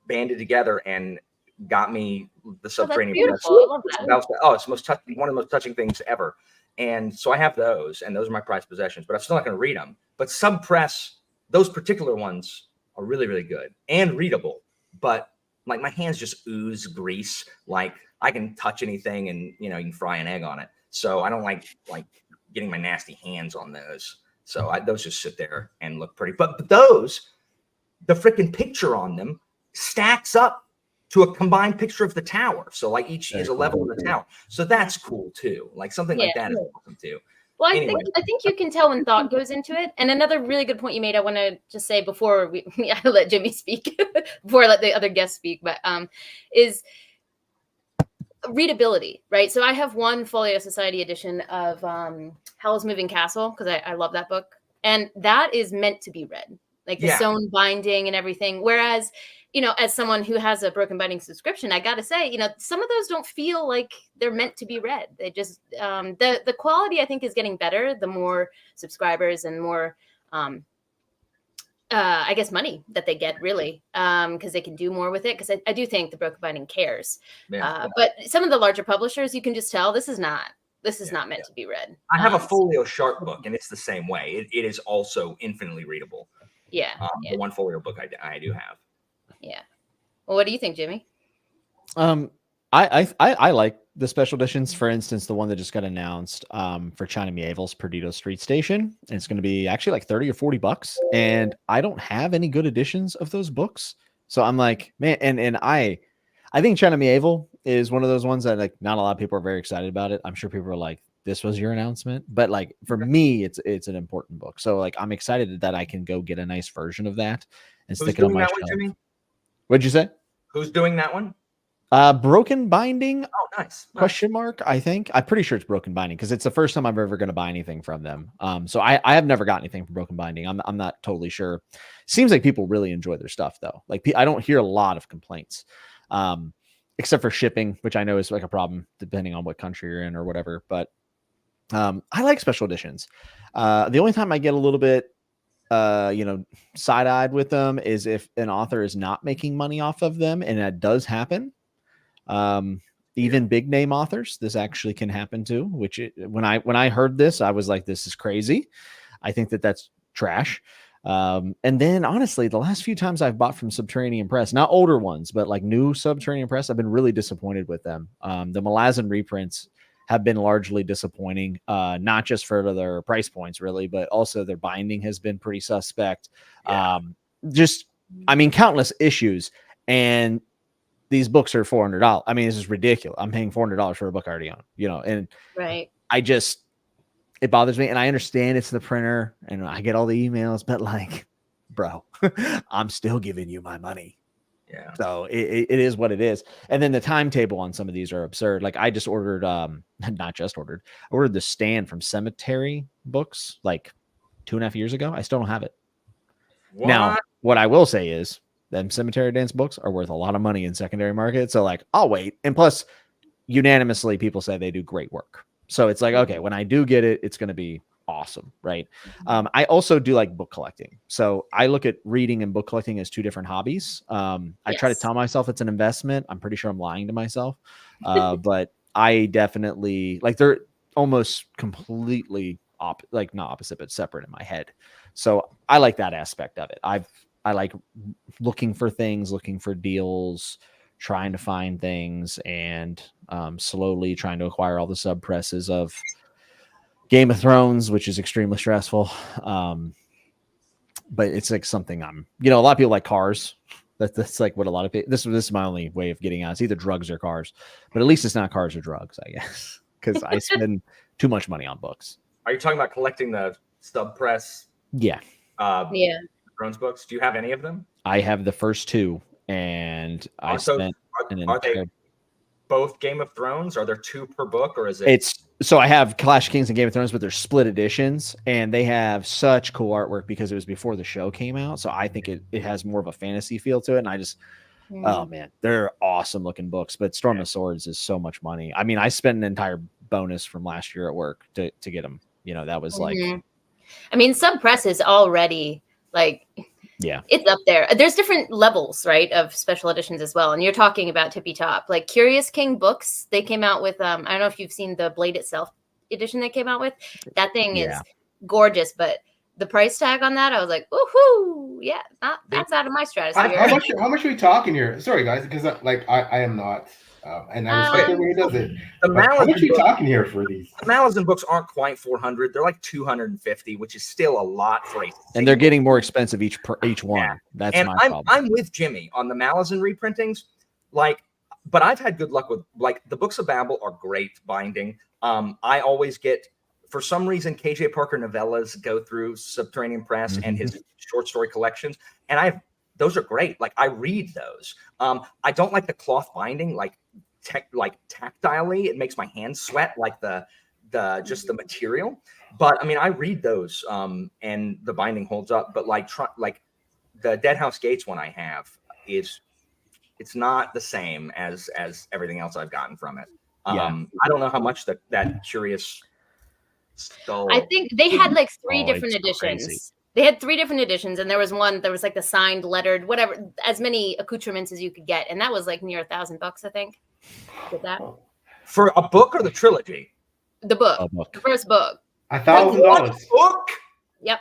banded together and got me the Subterranean Press. I love that. It's one of the most touching things ever. And so I have those, and those are my prized possessions. But I'm still not going to read them. But Sub Press, those particular ones are really, really good and readable. But like my hands just ooze grease. Like I can touch anything and you can fry an egg on it. So I don't like getting my nasty hands on those. So those just sit there and look pretty. But those, the freaking picture on them stacks up to a combined picture of the tower. So like each is a level of the tower. So that's cool too. Like something like that is awesome too. Well, I think you can tell when thought goes into it. And another really good point you made, I want to just say before I let Jimmy speak, before I let the other guests speak, but is readability, right? So I have one Folio Society edition of Howl's Moving Castle because I love that book. And that is meant to be read, like the sewn binding and everything. Whereas, as someone who has a Broken Binding subscription, I got to say, some of those don't feel like they're meant to be read. They just, the quality I think is getting better the more subscribers and more, I guess, money that they get really, because they can do more with it. Because I do think the Broken Binding cares. But some of the larger publishers, you can just tell this is not meant to be read. I have a Folio Shark book, and it's the same way. It is also infinitely readable. The one Folio book I do have. Yeah. Well, what do you think, Jimmy? I like the special editions. For instance, the one that just got announced for China Miéville's Perdido Street Station. And it's going to be actually like $30 or $40. And I don't have any good editions of those books. So I'm like, man, and I think China Miéville is one of those ones that like not a lot of people are very excited about it. I'm sure people are like, this was your announcement. But like for me, it's an important book. So like I'm excited that I can go get a nice version of that and stick it on my shelf. What'd you say? Who's doing that one? Broken Binding. Oh, nice. Question mark. I think I'm pretty sure it's Broken Binding because it's the first time I'm ever going to buy anything from them. So I have never got anything from Broken Binding. I'm not totally sure. Seems like people really enjoy their stuff though. Like I don't hear a lot of complaints, except for shipping, which I know is like a problem depending on what country you're in or whatever. But I like special editions. The only time I get a little bit side-eyed with them is if an author is not making money off of them, and that does happen. Even big name authors, this actually can happen too. When I heard this, I was like, this is crazy. I think that's trash. And then honestly, the last few times I've bought from Subterranean Press, not older ones, but like new Subterranean Press, I've been really disappointed with them. The Malazan reprints have been largely disappointing, not just for their price points really, but also their binding has been pretty suspect. Yeah. Countless issues, and these books are $400. I mean, this is ridiculous. I'm paying $400 for a book I already own, and Right. It bothers me. And I understand it's the printer and I get all the emails, but like, bro, I'm still giving you my money. Yeah. So it is what it is. And then the timetable on some of these are absurd. Like I just ordered, I ordered the Stand from Cemetery Books like 2.5 years ago. I still don't have it. What? Now, what I will say is them Cemetery Dance books are worth a lot of money in secondary market. So like, I'll wait. And plus unanimously people say they do great work. So it's like, okay, when I do get it, it's going to be awesome. Right. I also do like book collecting. So I look at reading and book collecting as two different hobbies. I try to tell myself it's an investment. I'm pretty sure I'm lying to myself. But I definitely like, they're almost completely not opposite, but separate in my head. So I like that aspect of it. I like looking for things, looking for deals, trying to find things, and slowly trying to acquire all the sub presses of Game of Thrones, which is extremely stressful. But it's like something a lot of people like cars. That's like what a lot of people, this is my only way of getting out. It's either drugs or cars, but at least it's not cars or drugs, I guess, because I spend too much money on books. Are you talking about collecting the sub press? Yeah. Thrones books. Do you have any of them? I have the first two, and I spent are they both Game of Thrones? Are there 2 per book, or is it? It's so I have Clash of Kings and Game of Thrones, but they're split editions, and they have such cool artwork because it was before the show came out. So I think it has more of a fantasy feel to it, and I just oh man, they're awesome looking books. But Storm of Swords is so much money. I mean, I spent an entire bonus from last year at work to get them. That was like. I mean, sub press is already like, it's up there. There's different levels, right, of special editions as well. And you're talking about tippy top, like Curious King Books. They came out with, I don't know if you've seen the Blade Itself edition they came out with. That thing is gorgeous, but the price tag on that, I was like, woohoo, yeah, that's out of my stratosphere. How much are we talking here? Sorry, guys, because I am not. And I respect everyone who does it. How much are you talking here for these? The Malazan books aren't quite 400. They're like 250, which is still a lot for a. And they're getting more expensive each one. Yeah. That's and my problem. I'm with Jimmy on the Malazan reprintings. But I've had good luck with the books of Babble are great binding. I always get, for some reason, KJ Parker novellas go through Subterranean Press and his short story collections, and those are great. Like I read those. I don't like the cloth binding, tactilely. It makes my hands sweat, like the the material. But I mean, I read those, and the binding holds up. But like the Dead House Gates one I have it's not the same as everything else I've gotten from it. I don't know how much that Curious Skull. I think they had like 3 different editions. Crazy. They had 3 different editions, and there was one that was like the signed, lettered, whatever, as many accoutrements as you could get, and that was like near $1,000, I think. Did that for a book or the trilogy? The book, the first book. $1,000 book. Yep.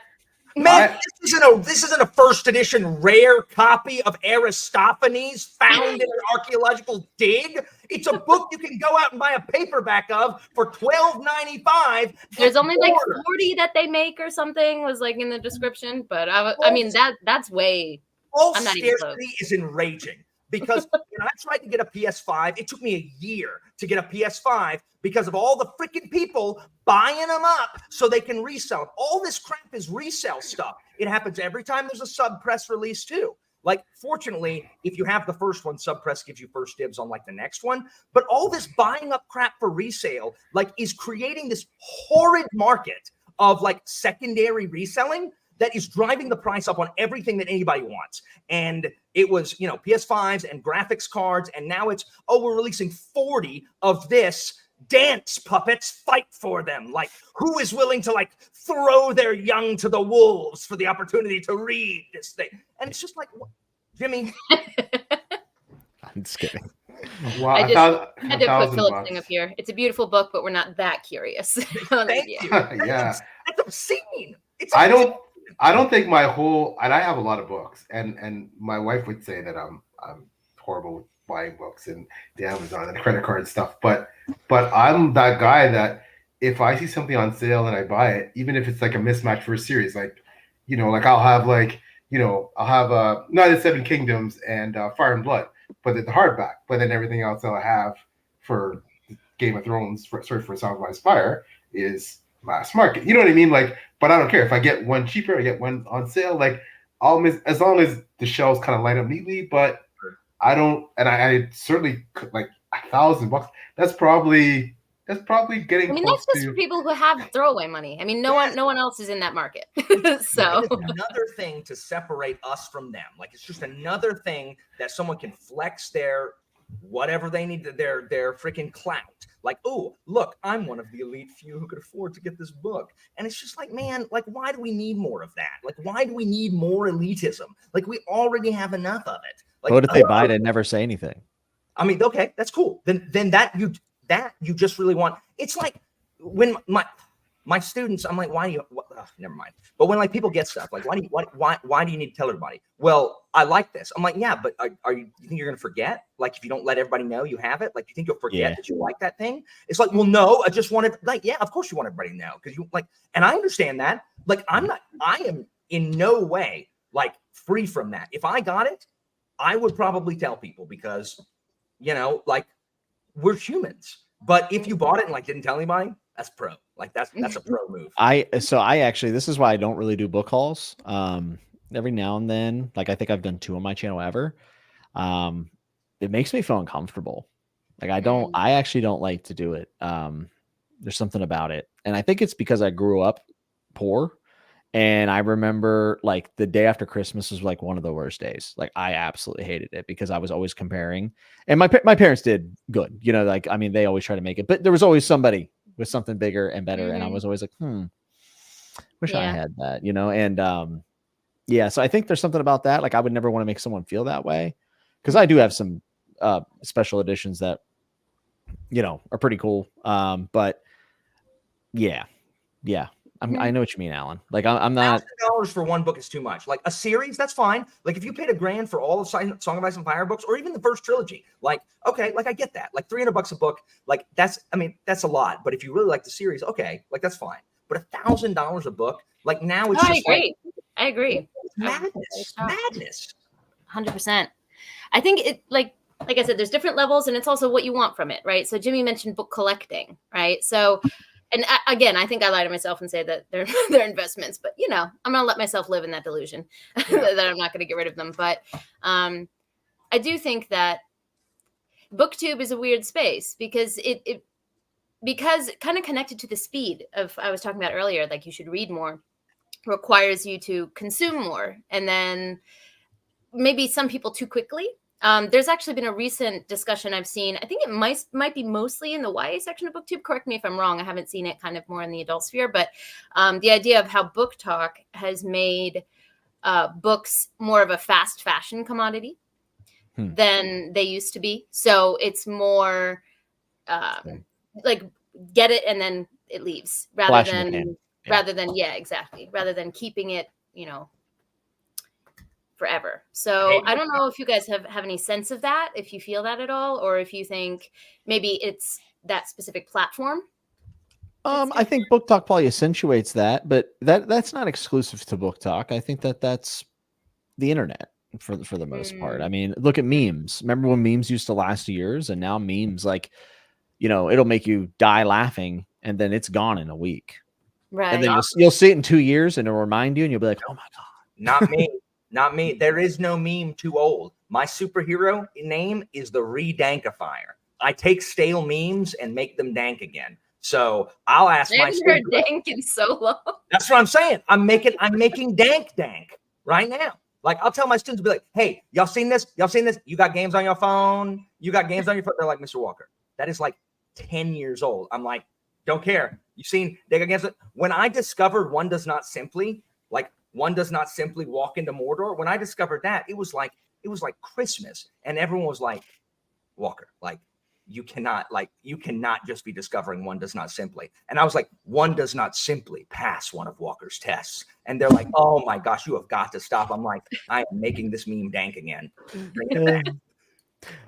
Man, this isn't a first edition rare copy of Aristophanes found in an archaeological dig. It's a book you can go out and buy a paperback of for $12.95. There's only like 40 that they make or something was like in the description, but I mean that's way. All scarcity is enraging because when I tried to get a PS5, it took me a year to get a PS5 because of all the freaking people buying them up so they can resell them. All this crap is resale stuff. It happens every time there's a sub press release too. Like, fortunately, if you have the first one, sub press gives you first dibs on like the next one. But all this buying up crap for resale, like, is creating this horrid market of like secondary reselling that is driving the price up on everything that anybody wants. And it was, PS5s and graphics cards. And now it's, we're releasing 40 of this. Dance puppets, fight for them. Like, who is willing to like throw their young to the wolves for the opportunity to read this thing? And it's just like, Jimmy. I'm just kidding. Wow, I I just thought had to put Philip's $1,000. thing up here. It's a beautiful book, but we're not that curious. Thank you. Yeah. That's obscene. It's I obscene. don't think my whole, and I have a lot of books, and my wife would say that I'm horrible with buying books and the Amazon and the credit card stuff, but I'm that guy that if I see something on sale and I buy it, even if it's like a mismatch for a series, like, like I'll have Night of the Seven Kingdoms and Fire and Blood, but the hardback, but then everything else that I have for Game of Thrones, for Song of Ice and Fire is mass market. You know what I mean? Like, but I don't care if I get one cheaper, I get one on sale. Like, I'll miss as long as the shelves kind of line up neatly. But I don't, and I certainly like $1,000. That's probably getting. I mean, close that's just to, for people who have throwaway money. I mean, no one else is in that market. So it's another thing to separate us from them. Like, it's just another thing that someone can flex their whatever they need, their freaking clout. Like, oh, look, I'm one of the elite few who could afford to get this book. And it's just like, man, like, why do we need more of that? Like, why do we need more elitism? Like, we already have enough of it. Like, What if they buy it and never say anything? I mean, okay, that's cool. Then that you just really want. It's like when my students, I'm like, why do you? Never mind. But when like people get stuff, like, why do you need to tell everybody? Well, I like this. I'm like, yeah, but you think you're gonna forget? Like, if you don't let everybody know you have it, like, you think you'll forget that you like that thing? It's like, well, no, I just wanted, like, yeah, of course you want everybody to know, because you like, and I understand that. Like, I am in no way like free from that. If I got it, I would probably tell people, because like, we're humans. But if you bought it and like didn't tell anybody, that's pro. Like, that's a pro move. I actually, this is why I don't really do book hauls. Every now and then, like, I think I've done 2 on my channel ever. It makes me feel uncomfortable. Like, I actually don't like to do it. There's something about it. And I think it's because I grew up poor. And I remember, like, the day after Christmas was like one of the worst days. Like, I absolutely hated it because I was always comparing. And my parents did good, like, I mean, they always try to make it, but there was always somebody with something bigger and better. And I was always like, wish I had that, and yeah, so I think there's something about that. Like, I would never want to make someone feel that way, because I do have some special editions that, are pretty cool. But yeah. I know what you mean, Alan. Like, I'm not. $1,000 for one book is too much. Like, a series, that's fine. Like, if you paid $1,000 for all the Song of Ice and Fire books, or even the first trilogy, like, okay, like, I get that. Like, $300 a book, like, that's a lot. But if you really like the series, okay, like, that's fine. But $1,000 a book, like, now it's just I agree. Madness. 100%. I think it, like I said, there's different levels, and it's also what you want from it, right? So Jimmy mentioned book collecting, right? So, and again, I think I lie to myself and say that they're investments, but I'm gonna let myself live in that delusion that I'm not gonna get rid of them. But I do think that Booktube is a weird space, because because kind of connected to the speed of I was talking about earlier, like, you should read more, requires you to consume more, and then maybe some people too quickly. There's actually been a recent discussion I've seen. I think it might be mostly in the YA section of Booktube. Correct me if I'm wrong. I haven't seen it kind of more in the adult sphere, but the idea of how Book Talk has made books more of a fast fashion commodity than they used to be. So it's more like, get it and then it leaves, rather than yeah, exactly, rather than keeping it, forever. So I don't know if you guys have any sense of that, if you feel that at all, or if you think maybe it's that specific platform. I think Book Talk probably accentuates that, but that's not exclusive to Book Talk. I think that's the internet for the most part. I mean, look at memes. Remember when memes used to last years, and now memes, like, it'll make you die laughing, and then it's gone in a week. Right. And then you'll see it in 2 years, and it'll remind you, and you'll be like, oh my God. Not me. Not me. There is no meme too old. My superhero name is the Redankifier. I take stale memes and make them dank again. So I'll ask my students. I haven't heard dank in so long. That's what I'm saying. I'm making dank right now. Like, I'll tell my students, be like, hey, y'all seen this? Y'all seen this? You got games on your phone? You got games on your phone? They're like, Mr. Walker, that is like 10 years old. I'm like, don't care. You seen they got games? When I discovered One Does Not Simply walk into Mordor. When I discovered that, it was like Christmas, and everyone was like, Walker, like you cannot just be discovering one does not simply. And I was like, one does not simply pass one of Walker's tests. And they're like, oh my gosh, you have got to stop. I'm like, I am making this meme dank again. Bring it back.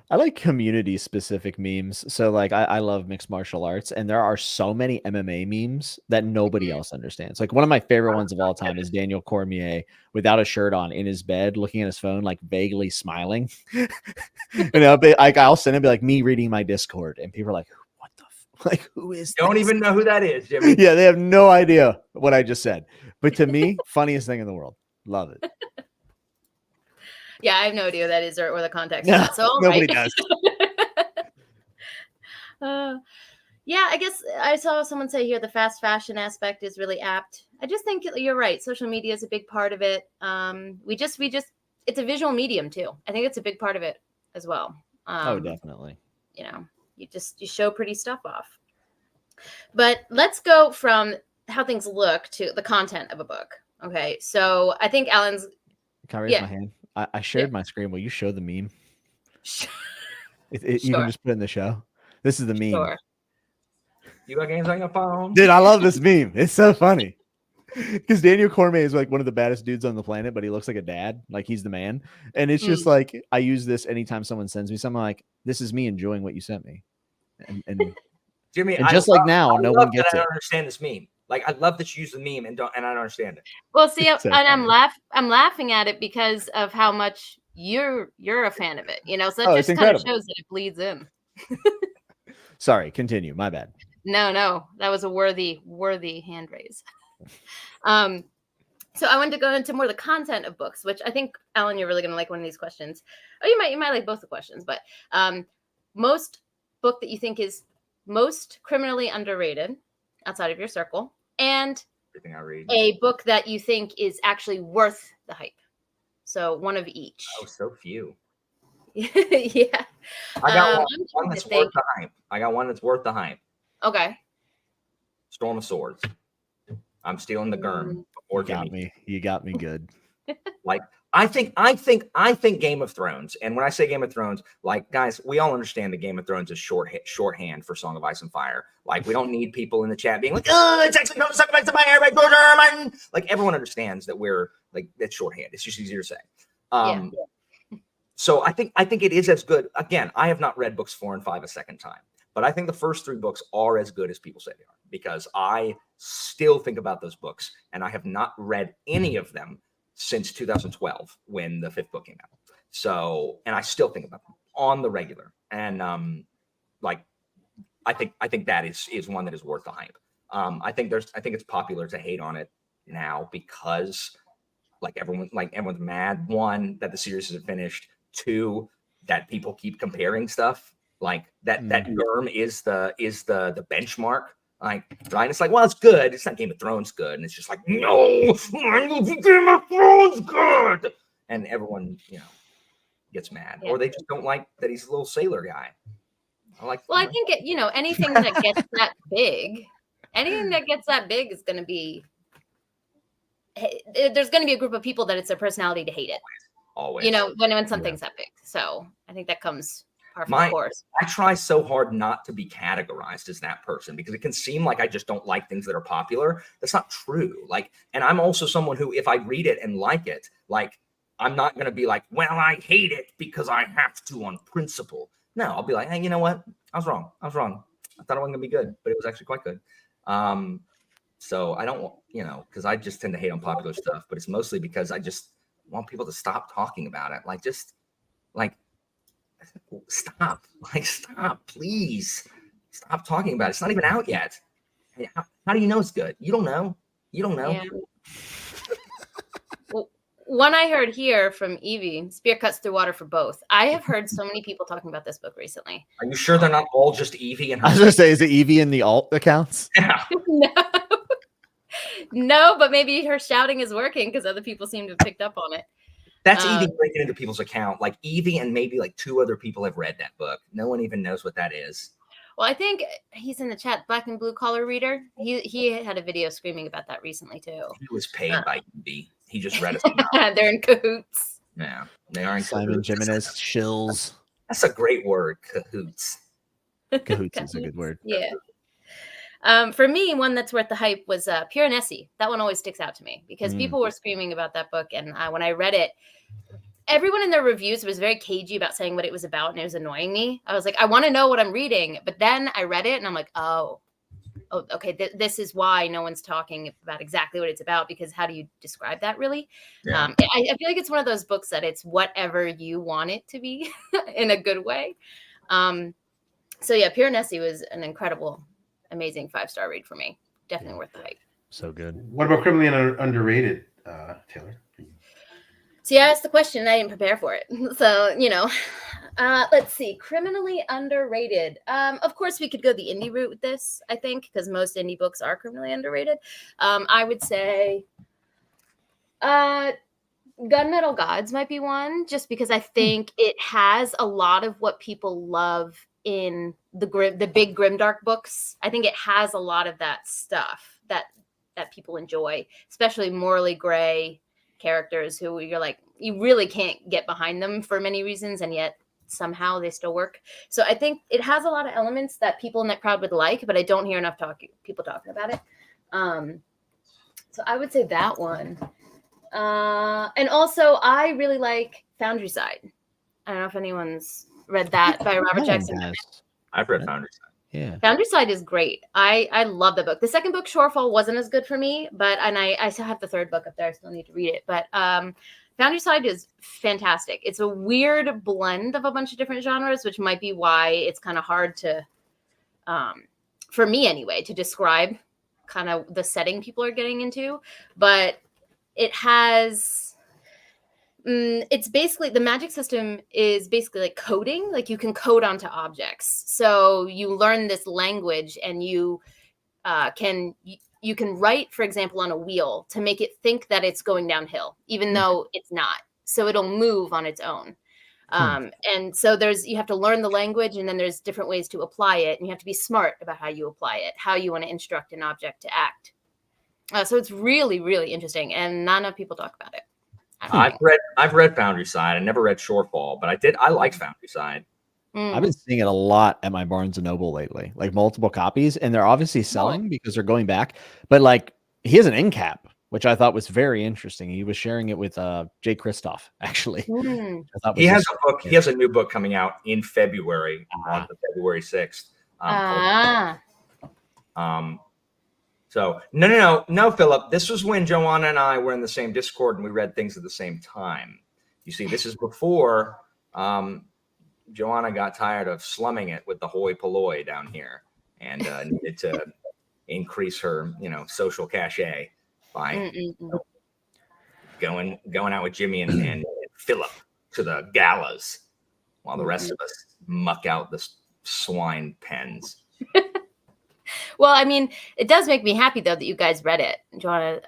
I like community specific memes. So like I love mixed martial arts, and there are so many MMA memes that nobody else understands. Like one of my favorite ones of all time is Daniel Cormier without a shirt on in his bed, looking at his phone, like vaguely smiling. And I'll send it be like me reading my Discord, and people are like, what the like who is Don't this? even know who that is, Jimmy. Yeah, they have no idea what I just said. But to me, funniest thing in the world. Love it. Yeah, I have no idea what that is or the context. Yeah, of that, so nobody does. Yeah, I guess I saw someone say here the fast fashion aspect is really apt. I just think you're right. Social media is a big part of it. We just it's a visual medium too. I think it's a big part of it as well. Oh, definitely. You know, you show pretty stuff off. But let's go from how things look to the content of a book. Okay, so I think Alan's. Can I raise my hand? I shared my screen. Will you show the meme? You can just put it in the show. This is the meme. Sure. You got games on your phone? Dude, I love this meme. It's so funny. Because Daniel Cormier is like one of the baddest dudes on the planet, but he looks like a dad. Like he's the man. And it's just like, I use this anytime someone sends me something like, this is me enjoying what you sent me. And Jimmy, and just like now, no one gets I it. don't understand this meme. Like I love that you use the meme and I don't understand it. Well, see, So and I'm laughing at it because of how much you're a fan of it. You know, so that just kind of shows that it bleeds in. Sorry, continue. My bad. No, that was a worthy hand raise. So I wanted to go into more the content of books, which I think, Alan, you're really going to like one of these questions. Oh, you might like both the questions, but most book that you think is most criminally underrated outside of your circle, and Everything I read. a book that you think is actually worth the hype. So one of each. Oh, so few. Yeah. I got one that's worth the hype. I got one that's worth the hype. Okay. Storm of Swords. I'm stealing the Gurm. You got me good. Like I think Game of Thrones. And when I say Game of Thrones, like guys, we all understand that Game of Thrones is shorthand for Song of Ice and Fire. Like we don't need people in the chat being like, oh, it's actually called Song of Ice and Fire by George R. R. Martin. Like everyone understands that we're like that's shorthand. It's just easier to say. So I think it is as good. Again, I have not read books 4 and 5 a second time, but I think the first 3 books are as good as people say they are because I still think about those books and I have not read any of them since 2012 when the 5th book came out. So, and I still think about them on the regular. And like, I think that is one that is worth the hype. I think it's popular to hate on it now because everyone's mad. 1, that the series isn't finished. 2, that people keep comparing stuff. Like that Gurm is the benchmark. Like, right? It's like, well, it's good. It's not Game of Thrones good. And it's just like, no, Game of Thrones good. And everyone, gets mad. Yeah. Or they just don't like that he's a little sailor guy. I think anything that gets that big, is going to be, there's going to be a group of people that it's their personality to hate it. Always. When something's that big. So I think that comes par for the course. I try so hard not to be categorized as that person because it can seem like I just don't like things that are popular. That's not true. Like, and I'm also someone who, if I read it and like it, like, I'm not going to be like, well, I hate it because I have to on principle. No, I'll be like, hey, you know what? I was wrong. I thought it wasn't going to be good, but it was actually quite good. So I don't, because I just tend to hate on popular stuff, but it's mostly because I just want people to stop talking about it. Like, just like, stop, please stop talking about it. It's not even out yet. How do you know it's good? You don't know. Yeah. Well, one I heard here from Evie, Spear Cuts Through Water for Both. I have heard so many people talking about this book recently. Are you sure they're not all just Evie? And I was going to say, is it Evie in the alt accounts? Yeah. No, but maybe her shouting is working because other people seem to have picked up on it. That's Evie breaking into people's account. Like Evie and maybe like 2 other people have read that book. No one even knows what that is. Well, I think he's in the chat, Black and Blue Collar Reader. He had a video screaming about that recently too. He was paid by Evie. He just read it. They're in cahoots. Yeah, they are in Simon cahoots. Jimenez shills. That's a great word, cahoots. Cahoots is a good word. Yeah. For me, one that's worth the hype was Pure Nessie. That one always sticks out to me because people were screaming about that book. And when I read it, everyone in their reviews was very cagey about saying what it was about, and it was annoying me. I was like, I want to know what I'm reading. But then I read it and I'm like, oh, okay, this is why no one's talking about exactly what it's about, because how do you describe that really? Yeah. I feel like it's one of those books that it's whatever you want it to be in a good way. So yeah, Pure Nessie was an incredible, amazing 5-star read for me. Definitely worth the hype. So good. What about criminally underrated, Taylor? See, I asked the question and I didn't prepare for it. So, let's see. Criminally underrated. Of course, we could go the indie route with this, I think, because most indie books are criminally underrated. I would say Gunmetal Gods might be one, just because I think it has a lot of what people love in the big grimdark books. I think it has a lot of that stuff that people enjoy, especially morally gray characters who you're like, you really can't get behind them for many reasons, and yet somehow they still work. So I think it has a lot of elements that people in that crowd would like, but I don't hear enough people talking about it. So I would say that one. And also I really like Foundryside. I don't know if anyone's read that by Robert Jackson. I've read Foundryside. Yeah. Foundryside is great. I love the book. The second book, Shorefall, wasn't as good for me, and I still have the third book up there. I still need to read it. But Foundryside is fantastic. It's a weird blend of a bunch of different genres, which might be why it's kind of hard to, for me anyway, to describe kind of the setting people are getting into. But it has... it's basically, the magic system is basically like coding. Like you can code onto objects. So you learn this language and you can write, for example, on a wheel to make it think that it's going downhill, even though it's not. So it'll move on its own. And so you have to learn the language, and then there's different ways to apply it. And you have to be smart about how you apply it, how you want to instruct an object to act. So it's really, really interesting. And not enough people talk about it. I've read Foundryside. I never read Shorefall, but I liked Foundryside. I've been seeing it a lot at my Barnes and Noble lately, like multiple copies, and they're obviously selling because they're going back. But like, he has an end cap, which I thought was very interesting. He was sharing it with Jay Kristoff, actually. He has a book. He has a new book coming out in February, on February 6th. So no, Philip. This was when Joanna and I were in the same Discord and we read things at the same time. You see, this is before Joanna got tired of slumming it with the hoi polloi down here and needed to increase her, social cachet by going out with Jimmy and Philip to the galas, while the rest of us muck out the swine pens. Well, I mean, it does make me happy, though, that you guys read it. Joanna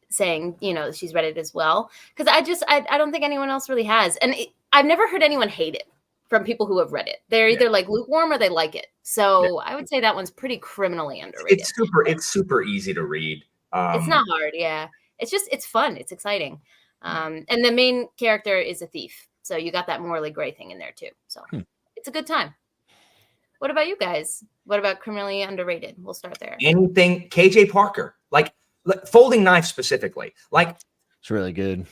saying, she's read it as well. Because I don't think anyone else really has. And I've never heard anyone hate it from people who have read it. They're either like lukewarm or they like it. So I would say that one's pretty criminally underrated. It's super easy to read. It's not hard, yeah. It's fun. It's exciting. And the main character is a thief. So you got that morally gray thing in there, too. So it's a good time. What about you guys? What about criminally underrated? We'll start there. Anything KJ Parker, like Folding Knife specifically. Like, it's really good.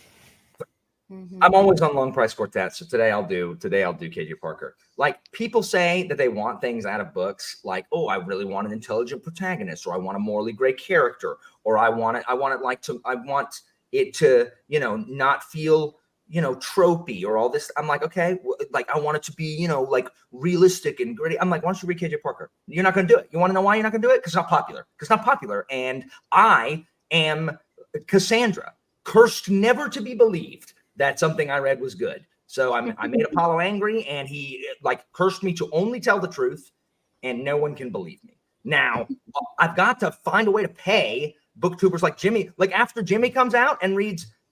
I'm always on Long Price Quartet, so today I'll do KJ Parker. Like, people say that they want things out of books, like, oh, I really want an intelligent protagonist, or I want a morally gray character, or I want it to not feel tropey or all this. I'm like, okay, like I want it to be, like realistic and gritty. I'm like, why don't you read KJ Parker? You're not going to do it. You want to know why you're not going to do it? Because it's not popular. And I am Cassandra, cursed never to be believed that something I read was good. So I made Apollo angry, and he cursed me to only tell the truth, and no one can believe me. Now I've got to find a way to pay booktubers like Jimmy. Like, after Jimmy comes out and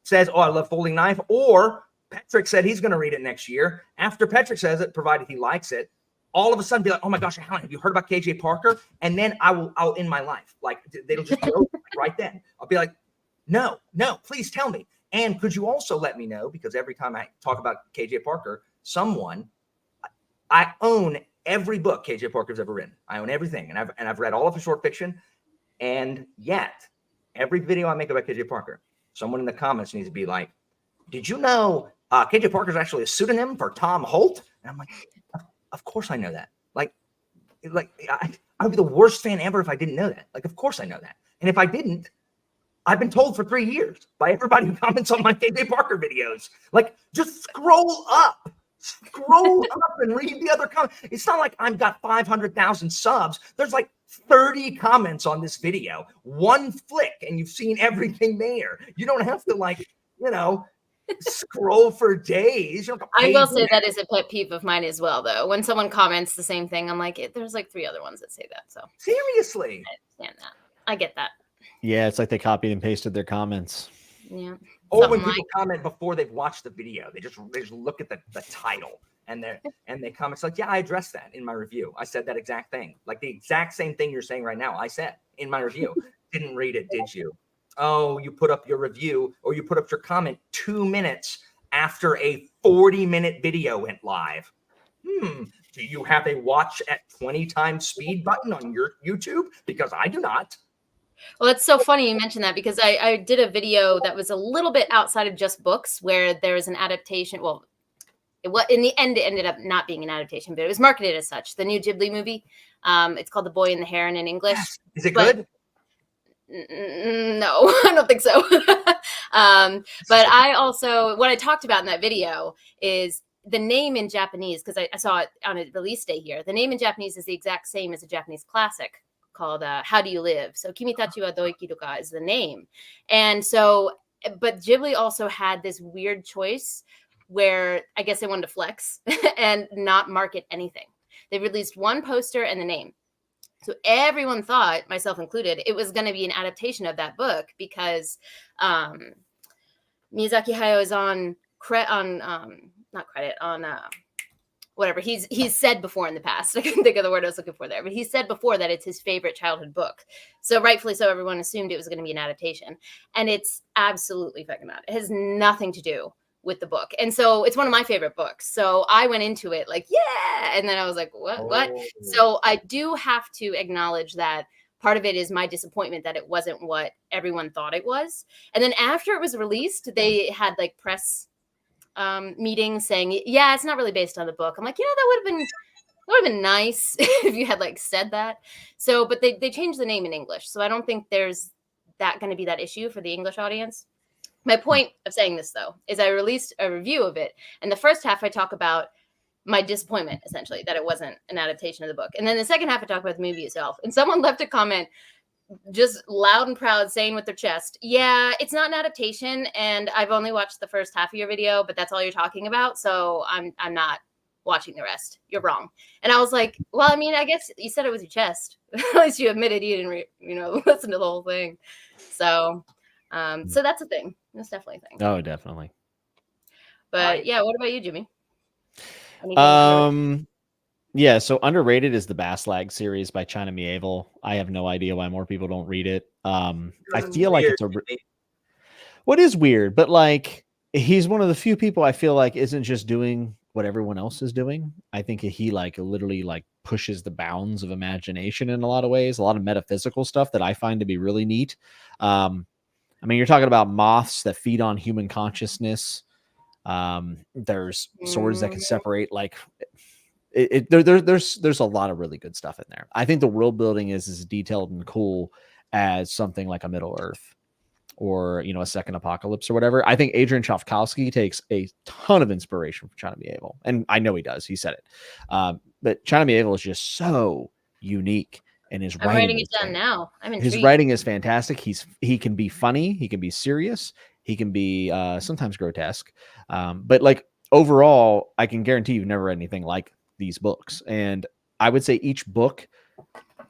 says, oh, I love Folding Knife, or Patrick said he's going to read it next year. After Patrick says it, provided he likes it, all of a sudden be like, oh my gosh, Alan, have you heard about KJ Parker? And then I'll end my life. Like, they'll just go right then. I'll be like, no, please tell me. And could you also let me know, because every time I talk about KJ Parker, someone. I own every book KJ Parker's ever written. I own everything, and I've read all of his short fiction. And yet, every video I make about KJ Parker, someone in the comments needs to be like, "Did you know KJ Parker's actually a pseudonym for Tom Holt?" And I'm like, "Of course I know that. Like I would be the worst fan ever if I didn't know that. Like, of course I know that. And if I didn't, I've been told for 3 years by everybody who comments on my KJ Parker videos. Like, just scroll up and read the other comments. It's not like I've got 500,000 subs. There's like 30 comments on this video. One flick, and you've seen everything there. You don't have to, like, scroll for days. I will say that is a pet peeve of mine as well, though. When someone comments the same thing, I'm like, there's like 3 other ones that say that. So seriously, I understand that. I get that. Yeah, it's like they copied and pasted their comments. Yeah. Or when people comment before they've watched the video, they just look at the title and they comment. It's like, yeah, I addressed that in my review. I said that exact thing, like the exact same thing you're saying right now. I said in my review. Didn't read it, did you? Oh, you put up your review or you put up your comment 2 minutes after a 40-minute video went live. Do you have a watch at 20 times speed button on your YouTube? Because I do not. Well, it's so funny you mentioned that, because I did a video that was a little bit outside of just books, where there was an adaptation. Well, in the end, it ended up not being an adaptation, but it was marketed as such. The new Ghibli movie. It's called The Boy and the Heron in English. Yes. Is it good? No, I don't think so. But I also, what I talked about in that video is the name in Japanese, because I saw it on a release day here. The name in Japanese is the exact same as a Japanese classic called How Do You Live? So Kimitachi wa Doikiruka is the name. And so, but Ghibli also had this weird choice where I guess they wanted to flex and not market anything. They released one poster and the name. So everyone thought, myself included, it was going to be an adaptation of that book, because Miyazaki Hayao is on whatever he's said before in the past. I couldn't think of the word I was looking for there, but he said before that it's his favorite childhood book. So rightfully so, everyone assumed it was going to be an adaptation, and it's absolutely fucking not. It has nothing to do with the book, and so it's one of my favorite books. So I went into it like, yeah, and then I was like, what? So I do have to acknowledge that part of it is my disappointment that it wasn't what everyone thought it was. And then after it was released, they had like press meetings saying, yeah, it's not really based on the book. I'm like, that would have been nice if you had like said that. So, but they changed the name in English. So I don't think there's going to be that issue for the English audience. My point of saying this, though, is I released a review of it. And the first half, I talk about my disappointment, essentially, that it wasn't an adaptation of the book. And then the second half, I talk about the movie itself. And someone left a comment just loud and proud saying with their chest, yeah, it's not an adaptation. And I've only watched the first half of your video, but that's all you're talking about. So I'm not watching the rest. You're wrong. And I was like, well, I mean, I guess you said it with your chest. At least you admitted you didn't, listen to the whole thing. So that's a thing. That's definitely a thing. Oh, definitely. But yeah, what about you, Jimmy? Yeah, so underrated is the Baslag series by China Mieville. I have no idea why more people don't read it. I feel like it's what is weird, but like he's one of the few people I feel like isn't just doing what everyone else is doing. I think he like literally like pushes the bounds of imagination in a lot of ways, a lot of metaphysical stuff that I find to be really neat. I mean, you're talking about moths that feed on human consciousness. There's swords that can separate like there's a lot of really good stuff in there. I think the world building is as detailed and cool as something like a Middle Earth or, a Second Apocalypse or whatever. I think Adrian Chofkowski takes a ton of inspiration from China Mieville, and I know he does. He said it. But China Mieville is just so unique, and his I'm writing it down now. I'm intrigued. His writing is fantastic. He can be funny. He can be serious. He can be sometimes grotesque. But like overall, I can guarantee you've never read anything like these books. And I would say each book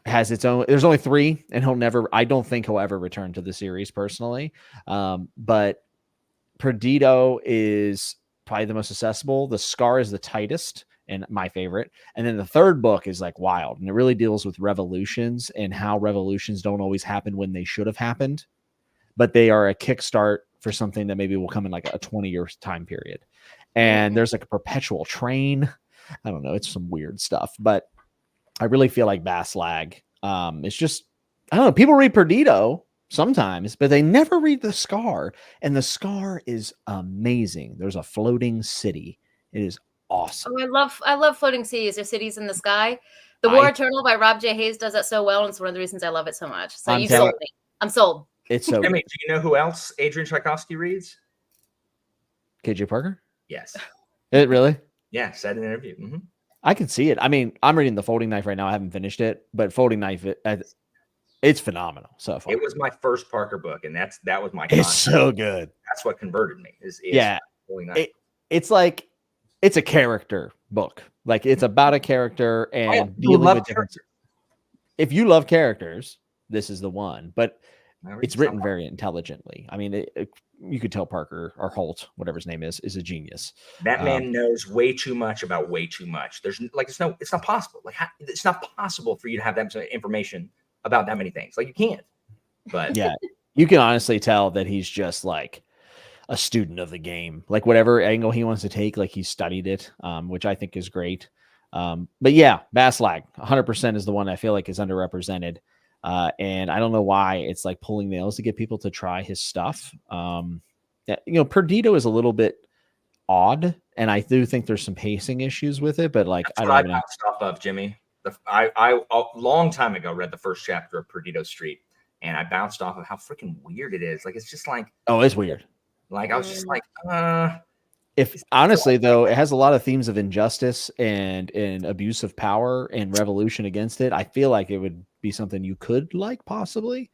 has its own, there's only 3, and I don't think he'll ever return to the series personally. But Perdido is probably the most accessible. The Scar is the tightest and my favorite. And then the third book is like wild, and it really deals with revolutions and how revolutions don't always happen when they should have happened, but they are a kickstart for something that maybe will come in like a 20-year time period. and there's like a perpetual train. I don't know. It's some weird stuff, but I really feel like Baslag. It's just, I don't know. People read Perdido sometimes, but they never read the Scar, and the Scar is amazing. There's a floating city. It is awesome. Oh, I love floating cities or cities in the sky. The War Eternal by Rob J. Hayes does that so well, and it's one of the reasons I love it so much. So you sold me. I'm sold. It's so. I mean, do you know who else Adrian Tchaikovsky reads? KJ Parker? Yes. It really? Yeah, said in an interview. Mm-hmm. I can see it. I mean, I'm reading The Folding Knife right now. I haven't finished it, but Folding Knife, it's phenomenal so far. It was my first Parker book, and that was my. It's so good. That's what converted me. Yeah, Folding Knife. It's like it's a character book. Like it's about a character and dealing with different. If you love characters, this is the one. But it's written very intelligently. I mean, you could tell Parker or Holt, whatever his name is a genius. That man knows way too much about way too much. There's like it's not possible. Like it's not possible for you to have that much information about that many things. Like you can't. But yeah, you can honestly tell that he's just like a student of the game. Like whatever angle he wants to take, like he studied it, which I think is great. But yeah, Baslag 100% is the one I feel like is underrepresented. And I don't know why it's like pulling nails to get people to try his stuff. Perdido is a little bit odd, and I do think there's some pacing issues with it. But like, I bounced off of Jimmy. I a long time ago read the first chapter of Perdido Street, and I bounced off of how freaking weird it is. Like it's just like, oh, it's weird. Like I was just like, If honestly though, it has a lot of themes of injustice and abuse of power and revolution against it. I feel like it would be something you could like possibly.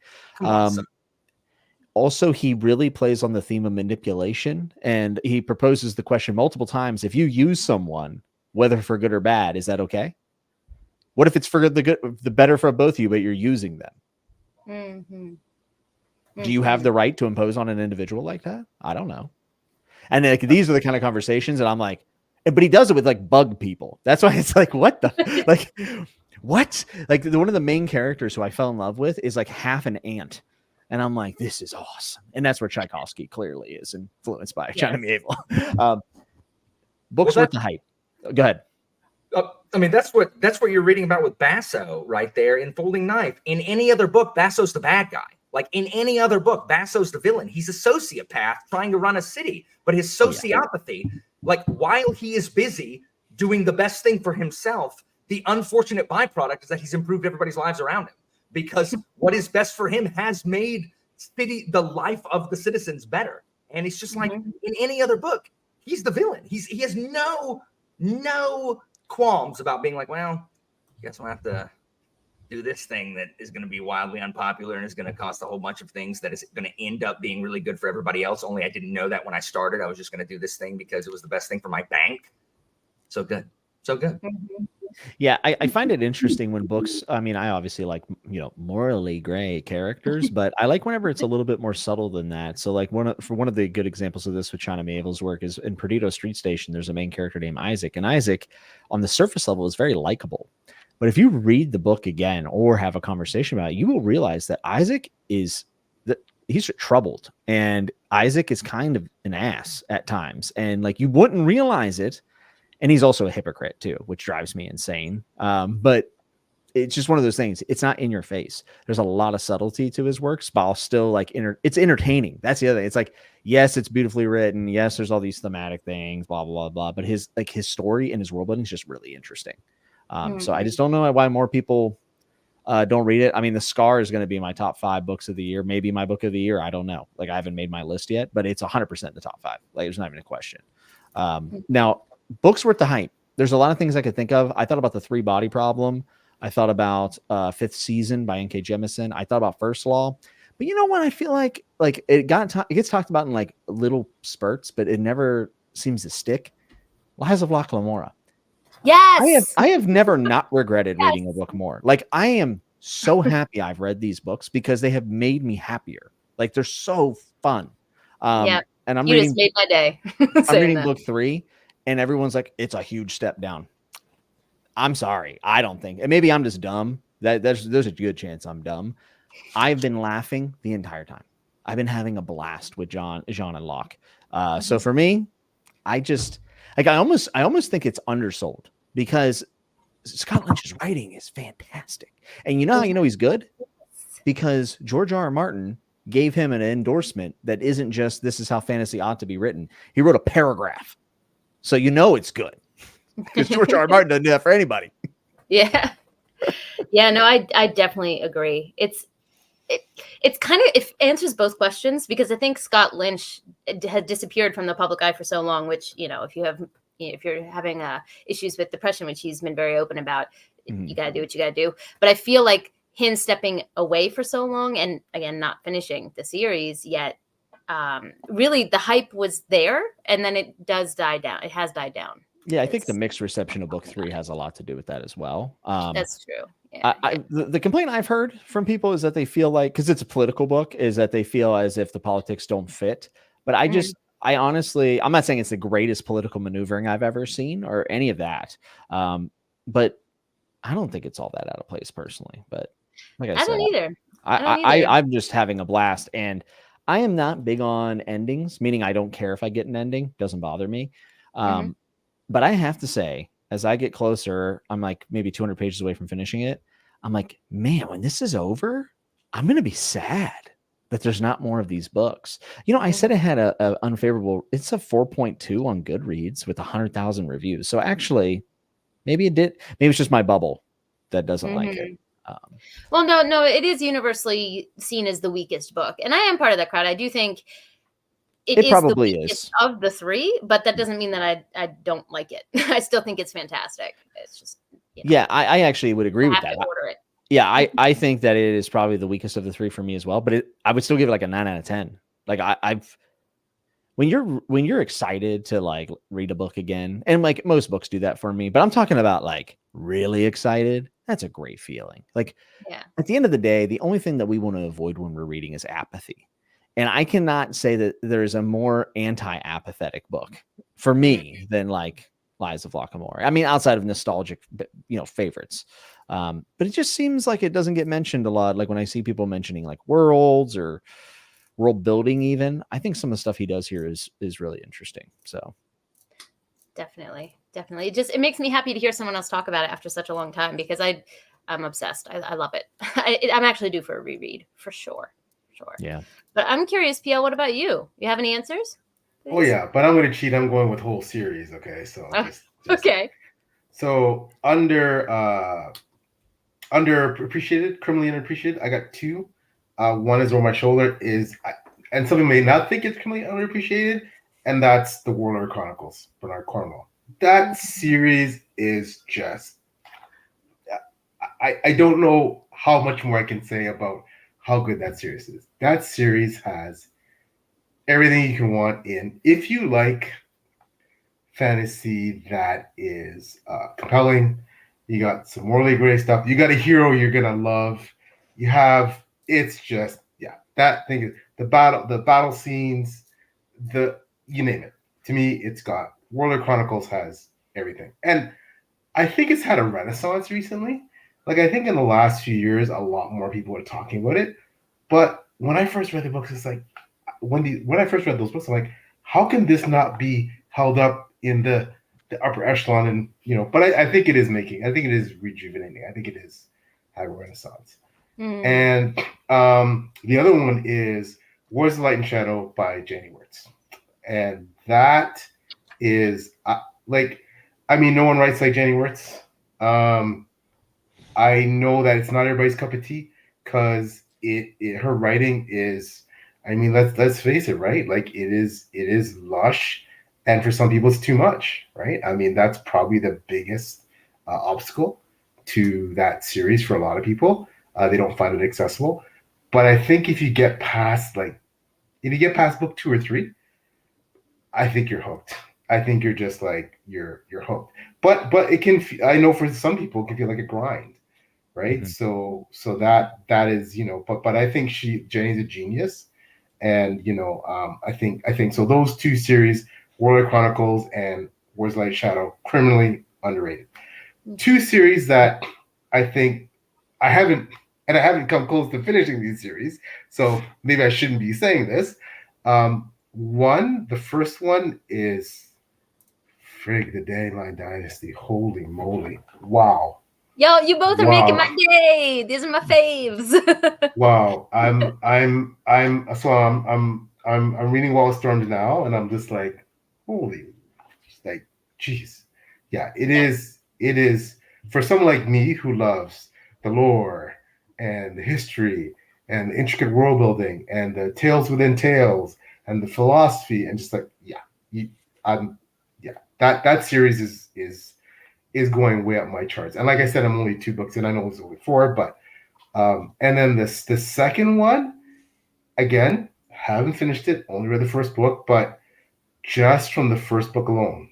Also, he really plays on the theme of manipulation, and he proposes the question multiple times: if you use someone, whether for good or bad, is that okay? What if it's for the better for both of you, but you're using them? Do you have the right to impose on an individual like that? I don't know. And like, these are the kind of conversations that I'm like, but he does it with like bug people. That's why it's like, what the, like, what? Like one of the main characters who I fell in love with is like half an ant. And I'm like, this is awesome. And that's where Tchaikovsky clearly is influenced by China Miéville. Books worth the hype. Go ahead. I mean, that's what you're reading about with Basso right there in Folding Knife. In any other book, Basso's the bad guy. Like in any other book, Basso's the villain. He's a sociopath trying to run a city, but his sociopathy, like while he is busy doing the best thing for himself, the unfortunate byproduct is that he's improved everybody's lives around him, because what is best for him has made the life of the citizens better. And it's just like in any other book, he's the villain. He has no qualms about being like, well, I guess I'll have to do this thing that is going to be wildly unpopular and is going to cost a whole bunch of things that is going to end up being really good for everybody else. Only I didn't know that when I started. I was just going to do this thing because it was the best thing for my bank. So good. So good. Yeah, I find it interesting when books, I mean, I obviously like, morally gray characters, but I like whenever it's a little bit more subtle than that. So like one of the good examples of this with China Miéville's work is in Perdido Street Station, there's a main character named Isaac, and Isaac on the surface level is very likable. But if you read the book again or have a conversation about it, you will realize that Isaac he's troubled, and Isaac is kind of an ass at times, and like you wouldn't realize it. And he's also a hypocrite too, which drives me insane. But it's just one of those things. It's not in your face. There's a lot of subtlety to his works, but I'll still like it's entertaining. That's the other thing. It's like, yes, it's beautifully written. Yes, there's all these thematic things, blah, blah, blah, blah. But his story and his world building is just really interesting. So I just don't know why more people don't read it. I mean, The Scar is going to be my top 5 books of the year, maybe my book of the year. I don't know. Like I haven't made my list yet, but it's 100% in the top 5. Like there's not even a question. Now, books worth the hype. There's a lot of things I could think of. I thought about The 3-Body Problem. I thought about Fifth Season by N.K. Jemisin. I thought about First Law. But you know what? I feel like it gets talked about in like little spurts, but it never seems to stick. Lies of Locke Lamora. Yes. I have never not regretted reading a book more. Like I am so happy I've read these books because they have made me happier. Like they're so fun. And just made my day. I'm reading book 3, and everyone's like, it's a huge step down. I'm sorry. I don't think. And maybe I'm just dumb. There's a good chance I'm dumb. I've been laughing the entire time. I've been having a blast with Jean and Locke. So for me, Like I almost think it's undersold because Scott Lynch's writing is fantastic. And you know how you know he's good? Because George R.R. Martin gave him an endorsement that isn't just this is how fantasy ought to be written. He wrote a paragraph. So you know it's good. Because George R.R. Martin doesn't do that for anybody. Yeah. Yeah, no, I definitely agree. It's kind of, it answers both questions, because I think Scott Lynch had disappeared from the public eye for so long, which, if you're having issues with depression, which he's been very open about, you got to do what you got to do. But I feel like him stepping away for so long and again, not finishing the series yet, really the hype was there, and then it does die down. It has died down. Yeah, I think the mixed reception of book 3 has a lot to do with that as well. That's true. Yeah, the complaint I've heard from people is that they feel like, because it's a political book, is that they feel as if the politics don't fit. But I honestly, I'm not saying it's the greatest political maneuvering I've ever seen or any of that. But I don't think it's all that out of place personally. But like I said, don't either. I'm just having a blast, and I am not big on endings, meaning I don't care if I get an ending, doesn't bother me. But I have to say, as I get closer, I'm like maybe 200 pages away from finishing it. I'm like, man, when this is over, I'm going to be sad that there's not more of these books. I said I had a unfavorable, it's a 4.2 on Goodreads with 100,000 reviews. So actually, maybe it's just my bubble that doesn't like it. Well, no, it is universally seen as the weakest book. And I am part of that crowd. I do think it probably is of the 3, but that doesn't mean that I don't like it. I still think it's fantastic. It's just, yeah, I actually would agree with that. Order it. Yeah, I think that it is probably the weakest of the 3 for me as well, but I would still give it like a 9 out of 10. Like when you're excited to like read a book again, and like most books do that for me, but I'm talking about like really excited. That's a great feeling. Like at the end of the day, the only thing that we want to avoid when we're reading is apathy. And I cannot say that there's a more anti-apathetic book for me than like Lies of Lockamore. I mean, outside of nostalgic, favorites. But it just seems like it doesn't get mentioned a lot. Like when I see people mentioning like worlds or world building, even, I think some of the stuff he does here is really interesting. So definitely. It makes me happy to hear someone else talk about it after such a long time, because I'm obsessed. I love it. I'm actually due for a reread for sure. Yeah. But I'm curious, PL, what about you? You have any answers? Please? Oh yeah, but I'm going to cheat. I'm going with whole series. Okay, so okay. So underappreciated, criminally underappreciated. I got 2. One is Over My Shoulder and some people may not think it's criminally underappreciated, and that's The Warlord Chronicles, Bernard Cornwell. That series is just, I don't know how much more I can say about how good that series is. That series has everything you can want in. If you like fantasy that is compelling, you got some morally gray stuff, you got a hero you're gonna love. It's just, that thing is the battle scenes, you name it. To me, it's got Warlord Chronicles has everything. And I think it's had a renaissance recently. Like, I think in the last few years, a lot more people are talking about it. But when I first read the books, it's like, when I first read those books, I'm like, how can this not be held up in the upper echelon? And, but I think it is rejuvenating. I think it is having a renaissance. And the other one is Wars of Light and Shadow by Janie Wirtz. And that is, no one writes like Janie Wirtz. I know that it's not everybody's cup of tea, because her writing is, let's face it, right? Like it is lush, and for some people it's too much, right? That's probably the biggest obstacle to that series for a lot of people. They don't find it accessible. But I think if you get past book 2 or 3, I think you're hooked. I think you're just like you're hooked. But it can, I know for some people it can feel like a grind, right? Mm-hmm. So that is, but I think Jenny's a genius, and I think so. Those 2 series, Warlord Chronicles and Wars of Light and Shadow, criminally underrated. 2 series that I think I haven't come close to finishing these series, so maybe I shouldn't be saying this. The first one is frig, the Dandelion Dynasty. Holy moly! Wow. Yo, you both are Wow. making my day. These are my faves. Wow. I'm reading Wall Storms now, and I'm just like, holy, just like, jeez. Yeah, it is for someone like me who loves the lore and the history and the intricate world building and the tales within tales and the philosophy and just like, that series is going way up my charts. And like I said, I'm only 2 books in. I know it was only 4, but and then the second one, again, haven't finished it. Only read the first book, but just from the first book alone,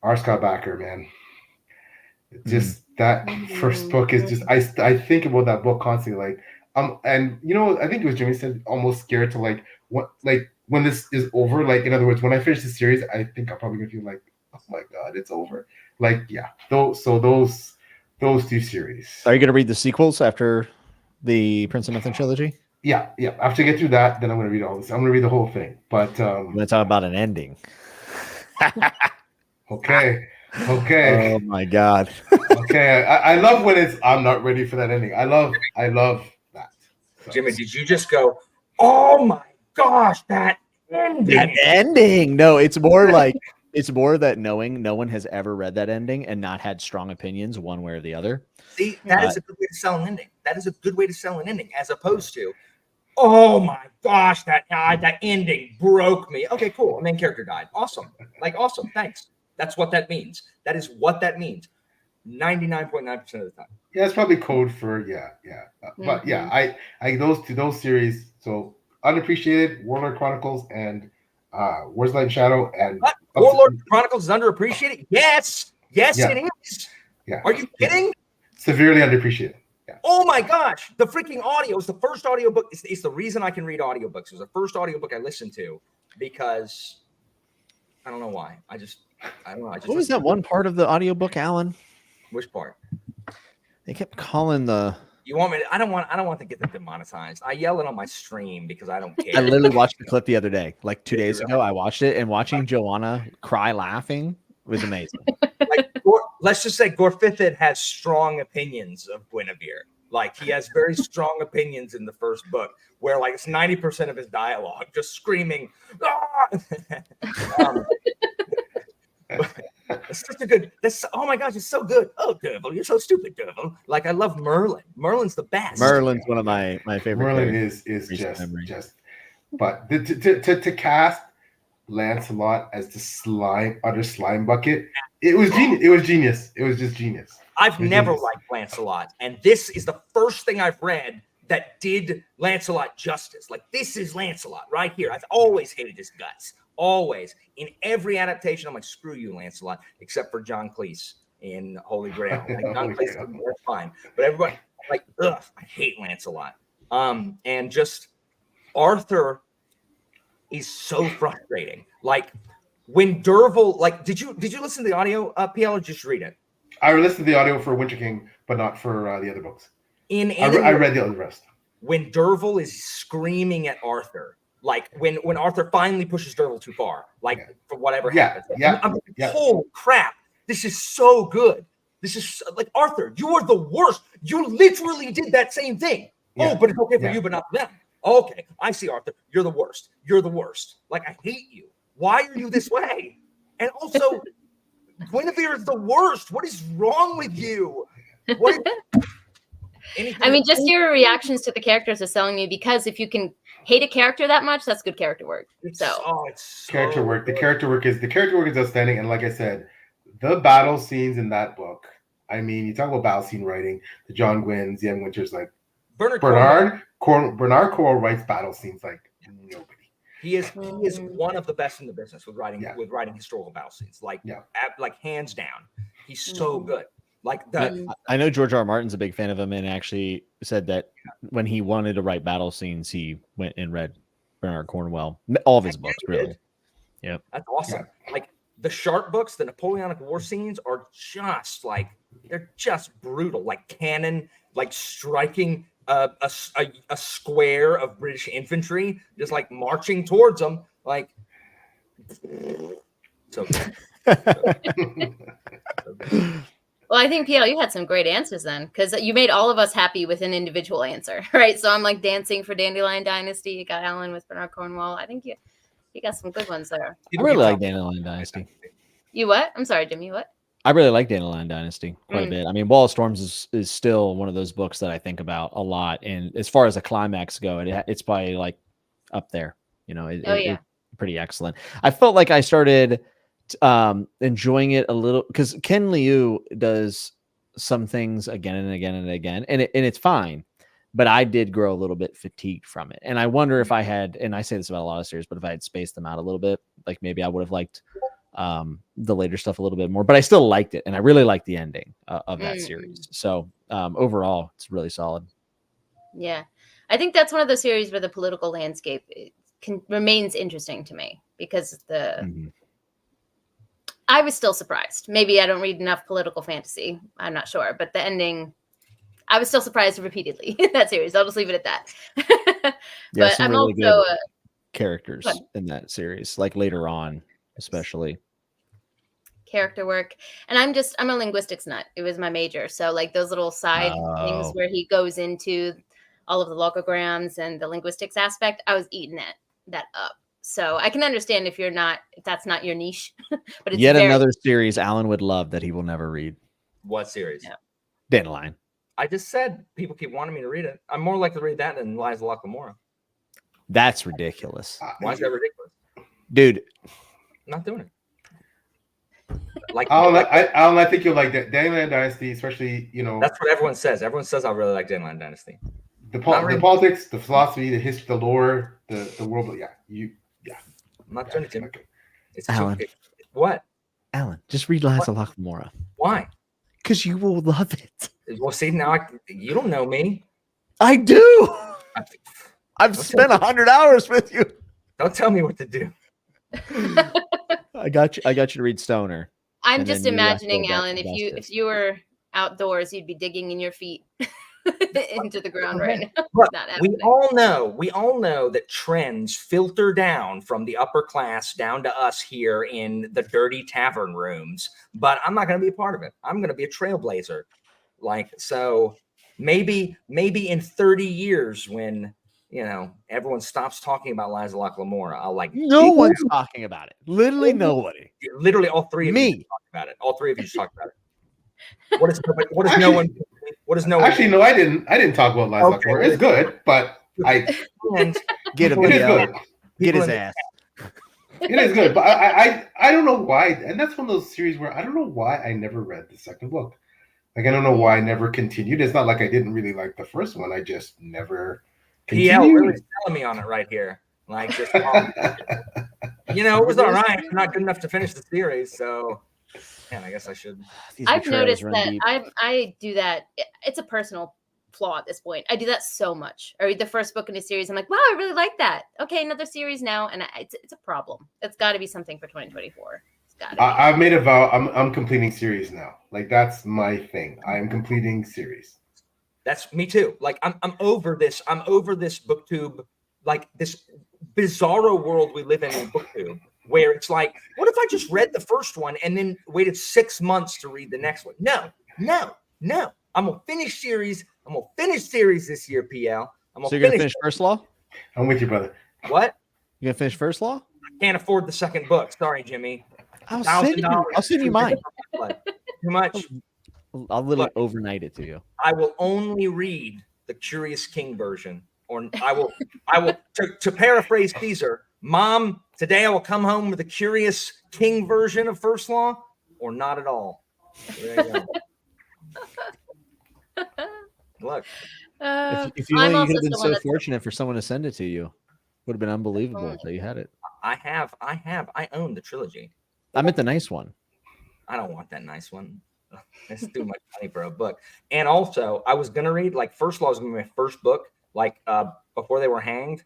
R. Scott Bakker, man, just that first book is just. I think about that book constantly, like and I think it was Jimmy said almost scared to like what like when this is over. Like in other words, when I finish the series, I think I'm probably gonna feel like, oh my god, it's over. Like those 2 series. Are you going to read the sequels after the Prince of Nothing trilogy? Yeah. After I get through that, then I'm going to read all this. I'm going to read the whole thing. But I'm going to talk about an ending. Okay. Oh my god. Okay. I love when I'm not ready for that ending. I love that. So. Jimmy, did you just go, oh my gosh, that ending? That ending. No, it's more like that knowing no one has ever read that ending and not had strong opinions one way or the other. See, that is a good way to sell an ending. That is a good way to sell an ending, as opposed to, oh my gosh, that ending broke me. Okay, cool. Main character died. Awesome. Awesome. Thanks. That's what that means. That is what that means. 99.9% of the time. Yeah, it's probably code for but yeah, I those series. So Unappreciated, Warlord Chronicles, and Wars Light and Shadow, and what? Warlord Chronicles is underappreciated. Yes, it is. Yeah. Are you kidding? Severely underappreciated. Yeah. Oh my gosh, the freaking audio is the first audiobook. It's the reason I can read audiobooks. It was the first audiobook I listened to because I don't know why. I don't know. What was that one part of the audiobook, Alan? Which part? They kept calling the. You want me to, I don't want to get them demonetized. I yell it on my stream because I don't care. I literally watched the clip the other day, like 2 days ago. I watched it, and watching Joanna cry laughing was amazing. Let's just say Gorfithid has strong opinions of Guinevere. Like he has very strong opinions in the first book, where like it's 90% of his dialogue just screaming. It's such a good. Oh my gosh, it's so good. Oh, Dervil, you're so stupid, Dervil. Like I love Merlin. Merlin's the best. Merlin's one of my favorite. Merlin is just. But to cast Lancelot as the utter slime bucket, it was genius. It was genius. It was just genius. I've never liked Lancelot, and this is the first thing I've read that did Lancelot justice. Like this is Lancelot right here. I've always hated his guts. Always. In every adaptation, I'm like, screw you, Lancelot, except for John Cleese in Holy Grail. Like John Cleese, that's fine. But everybody, like, ugh, I hate Lancelot. And just Arthur is so frustrating. Like when Dervil, like, did you listen to the audio, PL, or just read it? I listened to the audio for Winter King, but not for the other books. I read the other rest. When Dervil is screaming at Arthur, like when Arthur finally pushes Dervil too far, like for whatever happens. I'm like, holy crap, this is so good. This is like, Arthur, you are the worst. You literally did that same thing. Yeah. Oh, but it's okay for you, but not for them. Okay, I see, Arthur. You're the worst. You're the worst. Like, I hate you. Why are you this way? And also, Guinevere is the worst. What is wrong with you? I mean, just your reactions to the characters are selling me, because if you can hate a character that much, that's good character work. It's character work. The character work is outstanding. And like I said, the battle scenes in that book. I mean, you talk about battle scene writing. The John Gwynns, the Young Winters, like Bernard Cornwell writes battle scenes like nobody. He is one of the best in the business with writing historical battle scenes. Like hands down, he's so good. Like that. I know George R. R. Martin's a big fan of him, and actually said that when he wanted to write battle scenes, he went and read Bernard Cornwell, all of his books, really. Yeah, that's awesome. Yeah. Like the Sharp books, the Napoleonic War scenes are just like, they're just brutal. Like cannon, like striking a square of British infantry, just like marching towards them. Like So good. Well, I think PL, you had some great answers then, because you made all of us happy with an individual answer, right? So I'm like dancing for Dandelion Dynasty. You got Alan with Bernard Cornwell. I think you got some good ones there. I really like Dandelion Dynasty. You what? I'm sorry, Jimmy. What? I really like Dandelion Dynasty quite a bit. I mean, Wall of Storms is still one of those books that I think about a lot. And as far as the climax go, it's probably like up there. You know, it's pretty excellent. I felt like I started enjoying it a little because Ken Liu does some things again and again and again, and it's fine. But I did grow a little bit fatigued from it. And I wonder if I had, and I say this about a lot of series, but if I had spaced them out a little bit, like maybe I would have liked the later stuff a little bit more, but I still liked it. And I really liked the ending of that series. So overall, it's really solid. Yeah. I think that's one of the series where the political landscape remains interesting to me because I was still surprised. Maybe I don't read enough political fantasy. I'm not sure, but the ending, I was still surprised repeatedly in that series. I'll just leave it at that. But I'm really also good characters in that series, like later on, especially character work. And I'm a linguistics nut. It was my major. So like those little side things where he goes into all of the logograms and the linguistics aspect, I was eating that up. So I can understand if that's not your niche, but it's yet another series Alan would love that he will never read. What series? Yeah. Dandelion. I just said people keep wanting me to read it. I'm more likely to read that than Liza Lockamora. That's ridiculous. Why is that ridiculous? Dude. I'm not doing it. Like I think you'll like that Dandelion Dynasty, especially, you know. That's what everyone says. Everyone says I really like Dandelion Dynasty. The politics, the philosophy, the history, the lore, the world. I'm not doing it, Jim. It's Alan. What? Alan, just read Liza Lockamora. Why? Because you will love it. Well, see, now you don't know me. I do. I've spent 100 hours with you. Don't tell me what to do. I got you to read Stoner. I'm just imagining, Alan, if you were outdoors, you'd be digging in your feet into the ground right now. We all know that trends filter down from the upper class down to us here in the dirty tavern rooms, but I'm not going to be a part of it. I'm going to be a trailblazer. So maybe in 30 years when, you know, everyone stops talking about Liza Lockamora, I'll no one's talking about it. Literally nobody. Literally all three of you talk about it. All three of you talk about it. What is no one? Actually, no, I didn't talk about Liza Lockamora. It's good, but I get him. It is good. Get his ass. It is good, but I don't know why, and that's one of those series where I don't know why I never read the second book. Like I don't know why I never continued. It's not like I didn't really like the first one. I just never continued. PL really selling me on it right here. Like just you know, it was all right. I'm not good enough to finish the series, so. I guess I should. I've noticed that I do that. It's a personal flaw at this point. I do that so much. I read the first book in a series. I'm like, wow, I really like that. Okay, another series now, and it's a problem. It's got to be something for 2024. It's got to. I've made a vow. I'm completing series now. Like that's my thing. I am completing series. That's me too. Like I'm over this. I'm over this Booktube, like this bizarro world we live in Booktube. Where it's like, what if I just read the first one and then waited 6 months to read the next one? No. I'm gonna finish series. I'm gonna finish series this year, PL. So you're gonna finish First Law? I'm with you, brother. What? You gonna finish First Law? I can't afford the second book. Sorry, Jimmy. I'll send you mine. Too much. I'll literally overnight it to you. I will only read the Curious King version, or I will to paraphrase Caesar. Mom, today I will come home with a Curious King version of First Law, or not at all. There you go. Look. If you only could have been so fortunate for someone to send it to you, would have been unbelievable that you had it. I own the trilogy. I meant the nice one. I don't want that nice one. That's too much money for a book. And also, I was gonna read First Law was gonna be my first book, before they were hanged.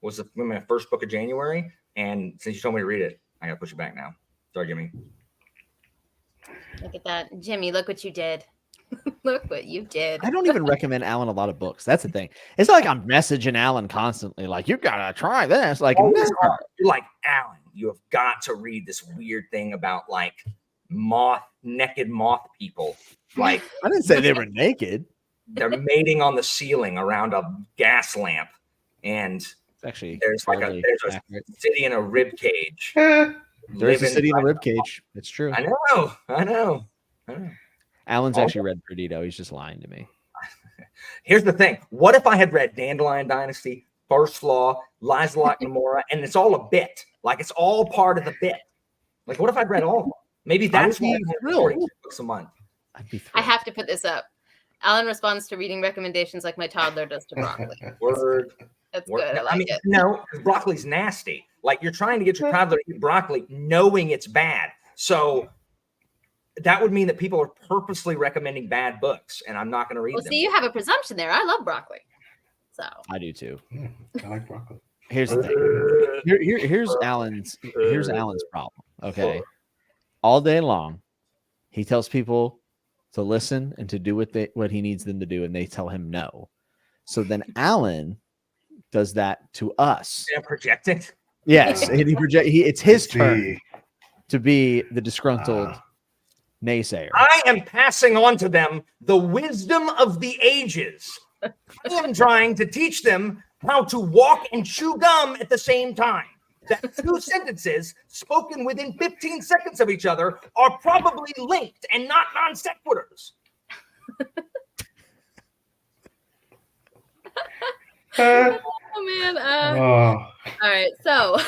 Was my first book of January, and since you told me to read it, I gotta push it back now. Sorry, Jimmy. Look at that, Jimmy! Look what you did. Look what you did. I don't even recommend Alan a lot of books. That's the thing. It's not like I'm messaging Alan constantly, like you gotta try this. Like, you're like Alan. you have got to read this weird thing about like naked moth people. Like, I didn't say they were naked. They're mating on the ceiling around a gas lamp, and It's actually there's a city in a rib cage. There is a city in a rib cage. It's true. I know. Alan's actually read Perdido. He's just lying to me. Here's the thing. What if I had read Dandelion Dynasty, First Law, Lizelot Gamora, and it's all a bit? Like, it's all part of the bit. Like, what if I'd read all of them? Maybe that's why I read 42 books a month. I have to put this up. Alan responds to reading recommendations like my toddler does to broccoli. Word. That's good. I like it. No, broccoli's nasty. Like, you're trying to get your toddler to eat broccoli knowing it's bad. So that would mean that people are purposely recommending bad books, and I'm not going to read them. See, you have a presumption there. I love broccoli. So I do too. I like broccoli. Here's the thing. Here's Alan's problem. Okay. All day long, he tells people to listen and to do what he needs them to do, and they tell him no. So then Alan does that to us. Yeah, projecting. Yes, and it's his turn to be the disgruntled naysayer. I am passing on to them the wisdom of the ages. I am trying to teach them how to walk and chew gum at the same time. That two sentences spoken within 15 seconds of each other are probably linked and not non sequiturs. Oh man. All right. So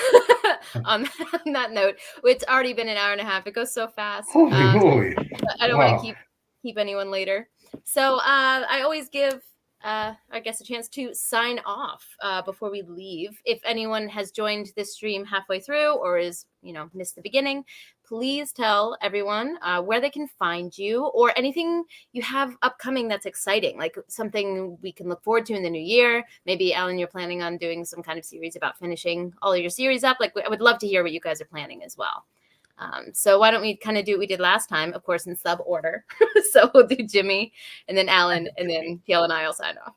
on that note, it's already been an hour and a half. It goes so fast. Holy. I don't want to keep anyone later. So I always give I guess a chance to sign off before we leave. If anyone has joined this stream halfway through or is, missed the beginning, please tell everyone where they can find you or anything you have upcoming that's exciting, like something we can look forward to in the new year. Maybe, Alan, you're planning on doing some kind of series about finishing all of your series up. Like, I would love to hear what you guys are planning as well. So why don't we kind of do what we did last time, of course, in sub order. So we'll do Jimmy and then Alan and then PL and I will sign off.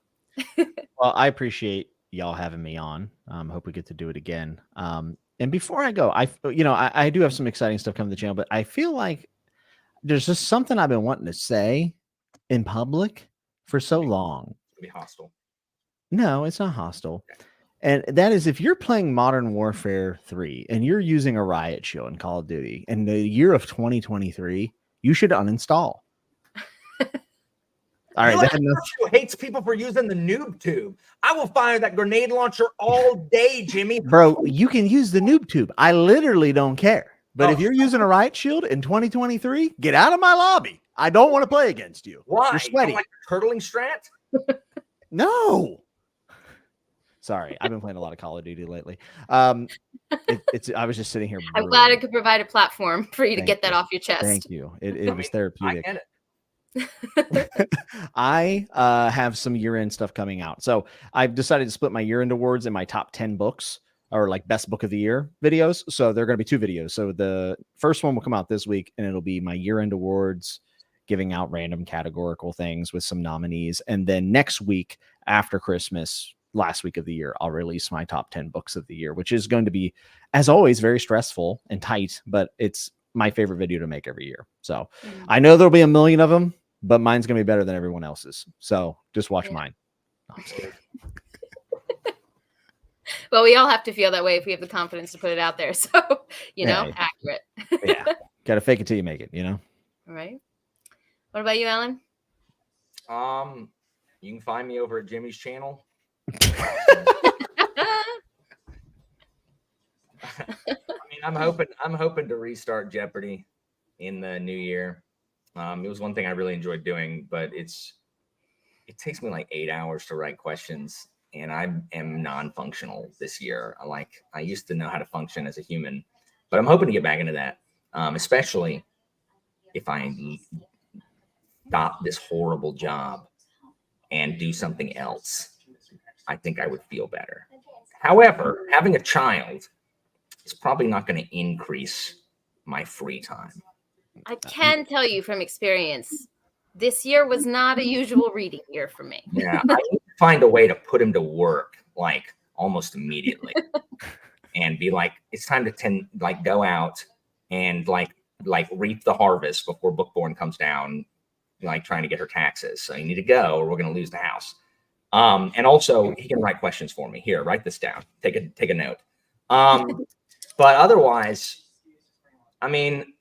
Well, I appreciate y'all having me on. Hope we get to do it again. And before I go, I do have some exciting stuff coming to the channel, but I feel like there's just something I've been wanting to say in public for so long. It's gonna be hostile. No, it's not hostile. Okay. And that is, if you're playing Modern Warfare 3 and you're using a riot shield in Call of Duty in the year of 2023, you should uninstall. All right. Who hates people for using the noob tube? I will fire that grenade launcher all day, Jimmy. Bro, you can use the noob tube. I literally don't care. But if you're using a riot shield in 2023, get out of my lobby. I don't want to play against you. Why? You're sweaty. Like a turtling strat? No. Sorry, I've been playing a lot of Call of Duty lately. I was just sitting here. I'm glad I could provide a platform for you to get that off your chest. Thank you. It was therapeutic. I get it. I have some year-end stuff coming out. So I've decided to split my year-end awards in my top 10 books or like best book of the year videos. So they're going to be 2 videos. So the first one will come out this week and it'll be my year-end awards, giving out random categorical things with some nominees. And then next week after Christmas, last week of the year, I'll release my top 10 books of the year, which is going to be, as always, very stressful and tight, but it's my favorite video to make every year. So I know there'll be a million of them, but mine's going to be better than everyone else's. So just watch mine. No, I'm just kidding. Well, we all have to feel that way if we have the confidence to put it out there. So, accurate. Yeah. Got to fake it till you make it, All right. What about you, Alan? You can find me over at Jimmy's channel. I'm hoping to restart Jeopardy in the new year. It was one thing I really enjoyed doing, but it takes me like 8 hours to write questions, and I am non-functional this year. I used to know how to function as a human, but I'm hoping to get back into that, especially if I stop this horrible job and do something else. I think I would feel better. However, having a child is probably not going to increase my free time. I can tell you from experience, this year was not a usual reading year for me. Yeah, I need to find a way to put him to work like almost immediately. And and be like, it's time to go out and like reap the harvest before Bookborn comes down, like trying to get her taxes. So you need to go or we're going to lose the house. And also he can write questions for me. Here, write this down. Take a note. But otherwise, I mean,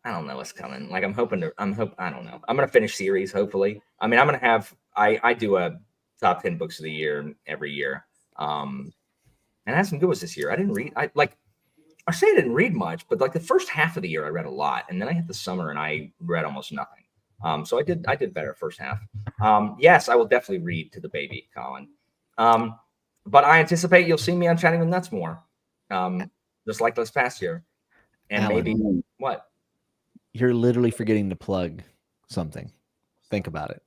I don't know what's coming. Like I don't know. I'm going to finish series. Hopefully. I mean, I'm going to have, I do a top 10 books of the year every year. And I had some good ones this year. I didn't say I didn't read much, but like the first half of the year I read a lot. And then I hit the summer and I read almost nothing. So I did better first half. Yes, I will definitely read to the baby, Colin. But I anticipate you'll see me on Chatting with Nuts more. Just like this past year. And Alan, maybe what? You're literally forgetting to plug something. Think about it.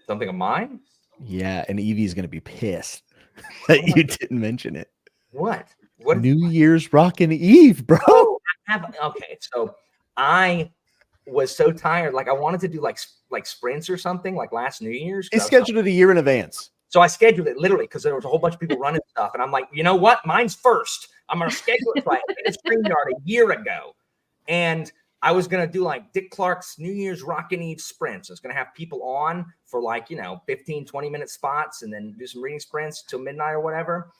Something of mine? Yeah, and Evie's gonna be pissed that you didn't mention it. What? New Year's Rockin' Eve, bro. Oh, okay, so I was so tired. Like I wanted to do like sprints or something like last New Year's. I scheduled it a year in advance. So I scheduled it literally because there was a whole bunch of people running stuff. And I'm like, you know what? Mine's first. I'm going to schedule it. So I did a StreamYard a year ago. And I was going to do like Dick Clark's New Year's Rockin' Eve sprints. I was going to have people on for like, 15, 20-minute spots and then do some reading sprints till midnight or whatever.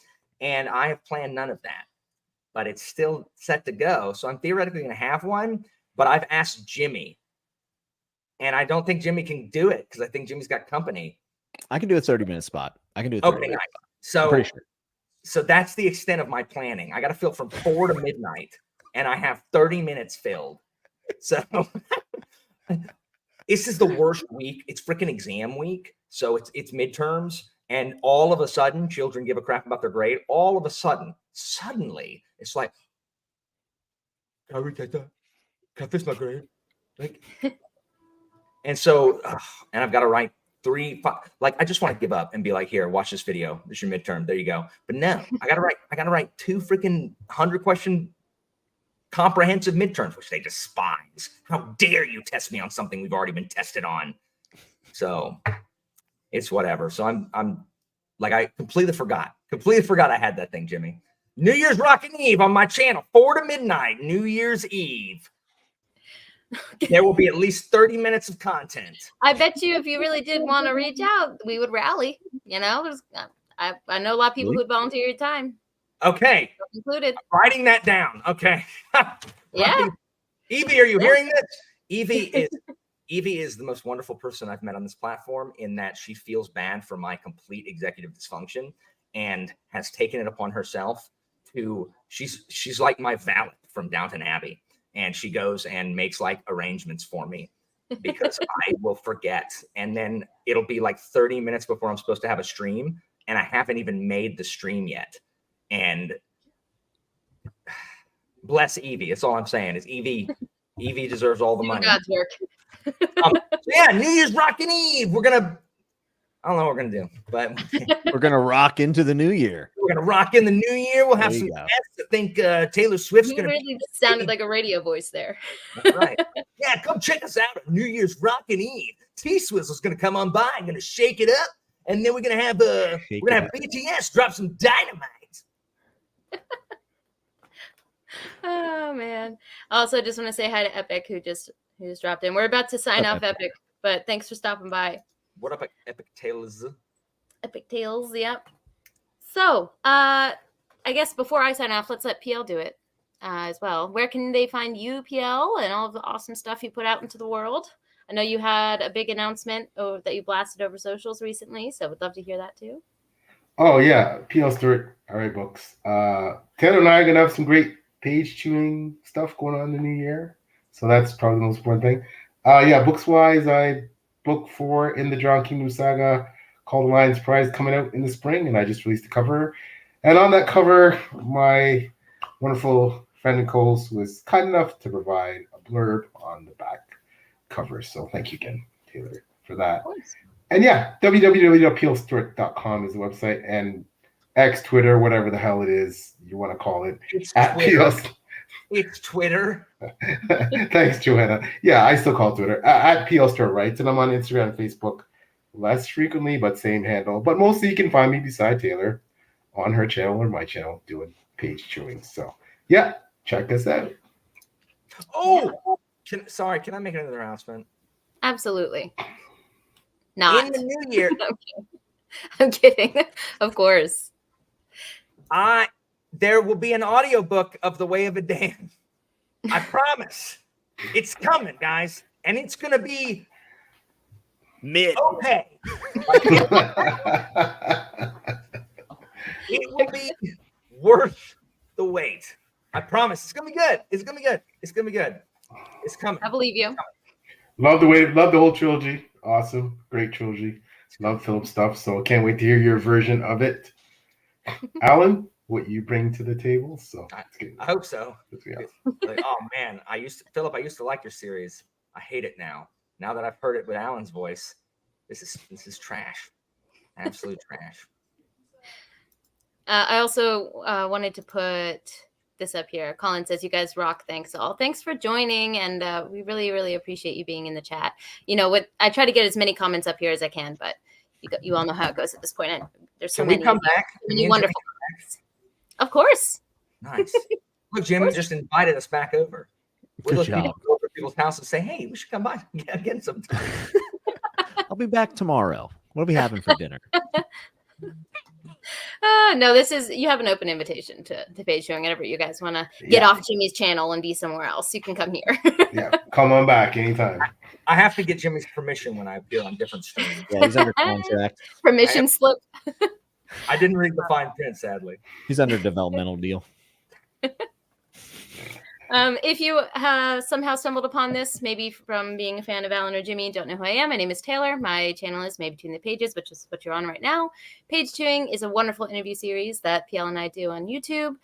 And I have planned none of that. But it's still set to go. So I'm theoretically going to have one. But I've asked Jimmy. And I don't think Jimmy can do it because I think Jimmy's got company. I can do a 30-minute spot. I can do it. Okay, nice. So, I'm pretty sure. So that's the extent of my planning. I got to fill from 4 to midnight, and I have 30 minutes filled. So this is the worst week. It's freaking exam week. So it's midterms, and all of a sudden, children give a crap about their grade. All of a sudden, suddenly, it's like, can I retake that? Can I fix my grade? Like, and so, and I've got to write 3, 5, like I just want to give up and be like, here, watch this video. This is your midterm. There you go. But no, I gotta write 2 freaking 100-question comprehensive midterms, which they despise. How dare you test me on something we've already been tested on? So it's whatever. So I'm like, I completely forgot I had that thing, Jimmy. New Year's Rockin' Eve on my channel, 4 to midnight, New Year's Eve. There will be at least 30 minutes of content. I bet you if you really did want to reach out, we would rally. I know a lot of people who would volunteer your time. Okay. Included. I'm writing that down. Okay. Yeah. Evie, are you hearing this? Evie is the most wonderful person I've met on this platform in that she feels bad for my complete executive dysfunction and has taken it upon herself to, she's like my valet from Downton Abbey. And she goes and makes like arrangements for me because I will forget. And then it'll be like 30 minutes before I'm supposed to have a stream. And I haven't even made the stream yet. And bless Evie. That's all I'm saying is Evie deserves all the money. God's work. Yeah, New Year's Rockin' Eve. I don't know what we're going to do, but we're going to rock into the new year. We're going to rock in the new year. We'll have some guests. I think Taylor Swift's going to really sounded like a radio voice there. That's right. Yeah, come check us out on New Year's Rockin' Eve. T-Swizzle's going to come on by and going to shake it up. And then we're going to have BTS drop some dynamite. Oh, man. Also, I just want to say hi to Epic, who just dropped in. We're about to sign off Epic, but thanks for stopping by. What up, Epic Tales? Epic Tales, yep. So, I guess before I sign off, let's let PL do it as well. Where can they find you, PL, and all of the awesome stuff you put out into the world? I know you had a big announcement that you blasted over socials recently, so would love to hear that too. Oh, yeah. PL Stuart, all right, books. Taylor and I are going to have some great page-chewing stuff going on in the new year, so that's probably the most important thing. Yeah, books-wise, I book 4 in the Drawn Kingdom Saga called The Lion's Prize coming out in the spring, and I just released the cover. And on that cover, my wonderful friend Nicole's was kind enough to provide a blurb on the back cover. So thank you again, Taylor, for that. And yeah, www.plstuart.com is the website, and X, Twitter, whatever the hell it is you want to call it. It's Twitter. Thanks, Joanna. Yeah, I still call it Twitter. At PL Stuart Writes, and I'm on Instagram and Facebook less frequently, but same handle. But mostly you can find me beside Taylor on her channel or my channel doing page chewing. So yeah, check us out. Oh, can I make another announcement? Absolutely. Not. In the new year, I'm kidding. Of course. there will be an audiobook of The Way of a Dan. I promise. It's coming, guys. And it's gonna be Mid. okay. It will be worth the wait. I promise. It's gonna be good. It's gonna be good. It's gonna be good. It's coming. I believe you. Love the whole trilogy. Awesome, great trilogy. Love Philip stuff. So can't wait to hear your version of it, Alan. What you bring to the table. So I hope so. Yeah. Like, oh man, I used to like your series. I hate it now. Now that I've heard it with Alan's voice, this is trash. Absolute trash. I also wanted to put this up here. Colin says, "You guys rock. Thanks all. Thanks for joining, and we really, really appreciate you being in the chat. You know what? I try to get as many comments up here as I can, but you all know how it goes at this point. And there's so Can many. we come back? Many wonderful. Of course. Nice. Look, Jim just invited us back over. We're looking to go over to people's house and say, "Hey, we should come by again sometime." I'll be back tomorrow. What are we having for dinner? No, you have an open invitation to page showing. Whenever you guys want to get off Jimmy's channel and be somewhere else, you can come here. Yeah, come on back anytime. I have to get Jimmy's permission when I appear on different streams. Yeah, he's under contract. Permission slip. I didn't read the fine print, sadly. He's under developmental deal. If you somehow stumbled upon this, maybe from being a fan of Alan or Jimmy, don't know who I am. My name is Taylor. My channel is Maybe Between the Pages, which is what you're on right now. Page Chewing is a wonderful interview series that PL and I do on YouTube.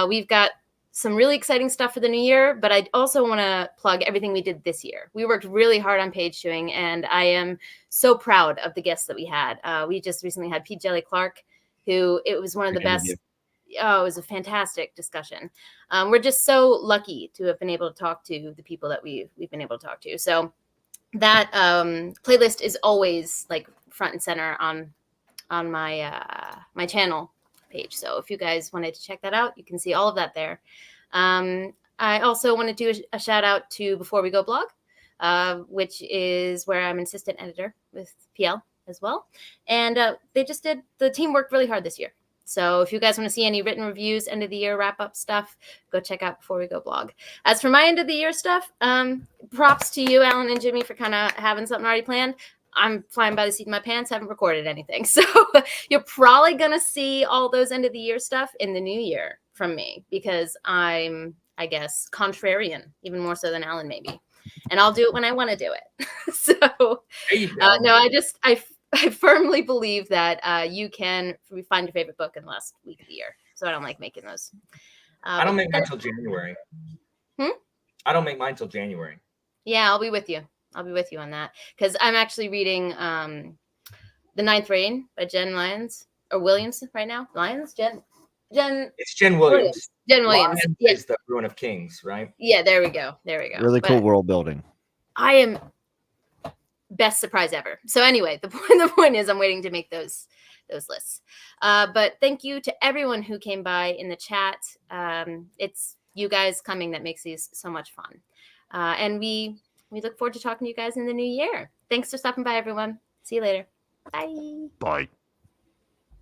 We've got some really exciting stuff for the new year, but I also want to plug everything we did this year. We worked really hard on Page Chewing, and I am so proud of the guests that we had. We just recently had Pete Jelly Clark, who it was one of the best. Oh, it was a fantastic discussion. We're just so lucky to have been able to talk to the people that we've been able to talk to. So that playlist is always like front and center on my my channel page. So if you guys wanted to check that out, you can see all of that there. I also want to do a shout out to Before We Go blog, which is where I'm an assistant editor with PL as well. And the team worked really hard this year. So if you guys want to see any written reviews, end of the year wrap up stuff, go check out Before We Go blog. As for my end of the year stuff, props to you, Alan and Jimmy, for kind of having something already planned. I'm flying by the seat of my pants, haven't recorded anything. So you're probably going to see all those end of the year stuff in the new year from me, because I'm, I guess, contrarian, even more so than Alan maybe. And I'll do it when I want to do it. So no, I firmly believe that you can find your favorite book in the last week of the year. So I don't like making those. I don't make mine till January. I don't make mine till January. Yeah, I'll be with you. I'll be with you on that, because I'm actually reading The Ninth Reign by Jen Lyons or Williams right now. Lyons, Jen. It's Jen Williams. Jen Williams. Yes. Is the Ruin of Kings, right? Yeah, there we go. Really cool world building. I am best surprise ever. So anyway, the point is I'm waiting to make those lists. But thank you to everyone who came by in the chat. It's you guys coming that makes these so much fun. And we look forward to talking to you guys in the new year. Thanks for stopping by, everyone. See you later. Bye. Bye.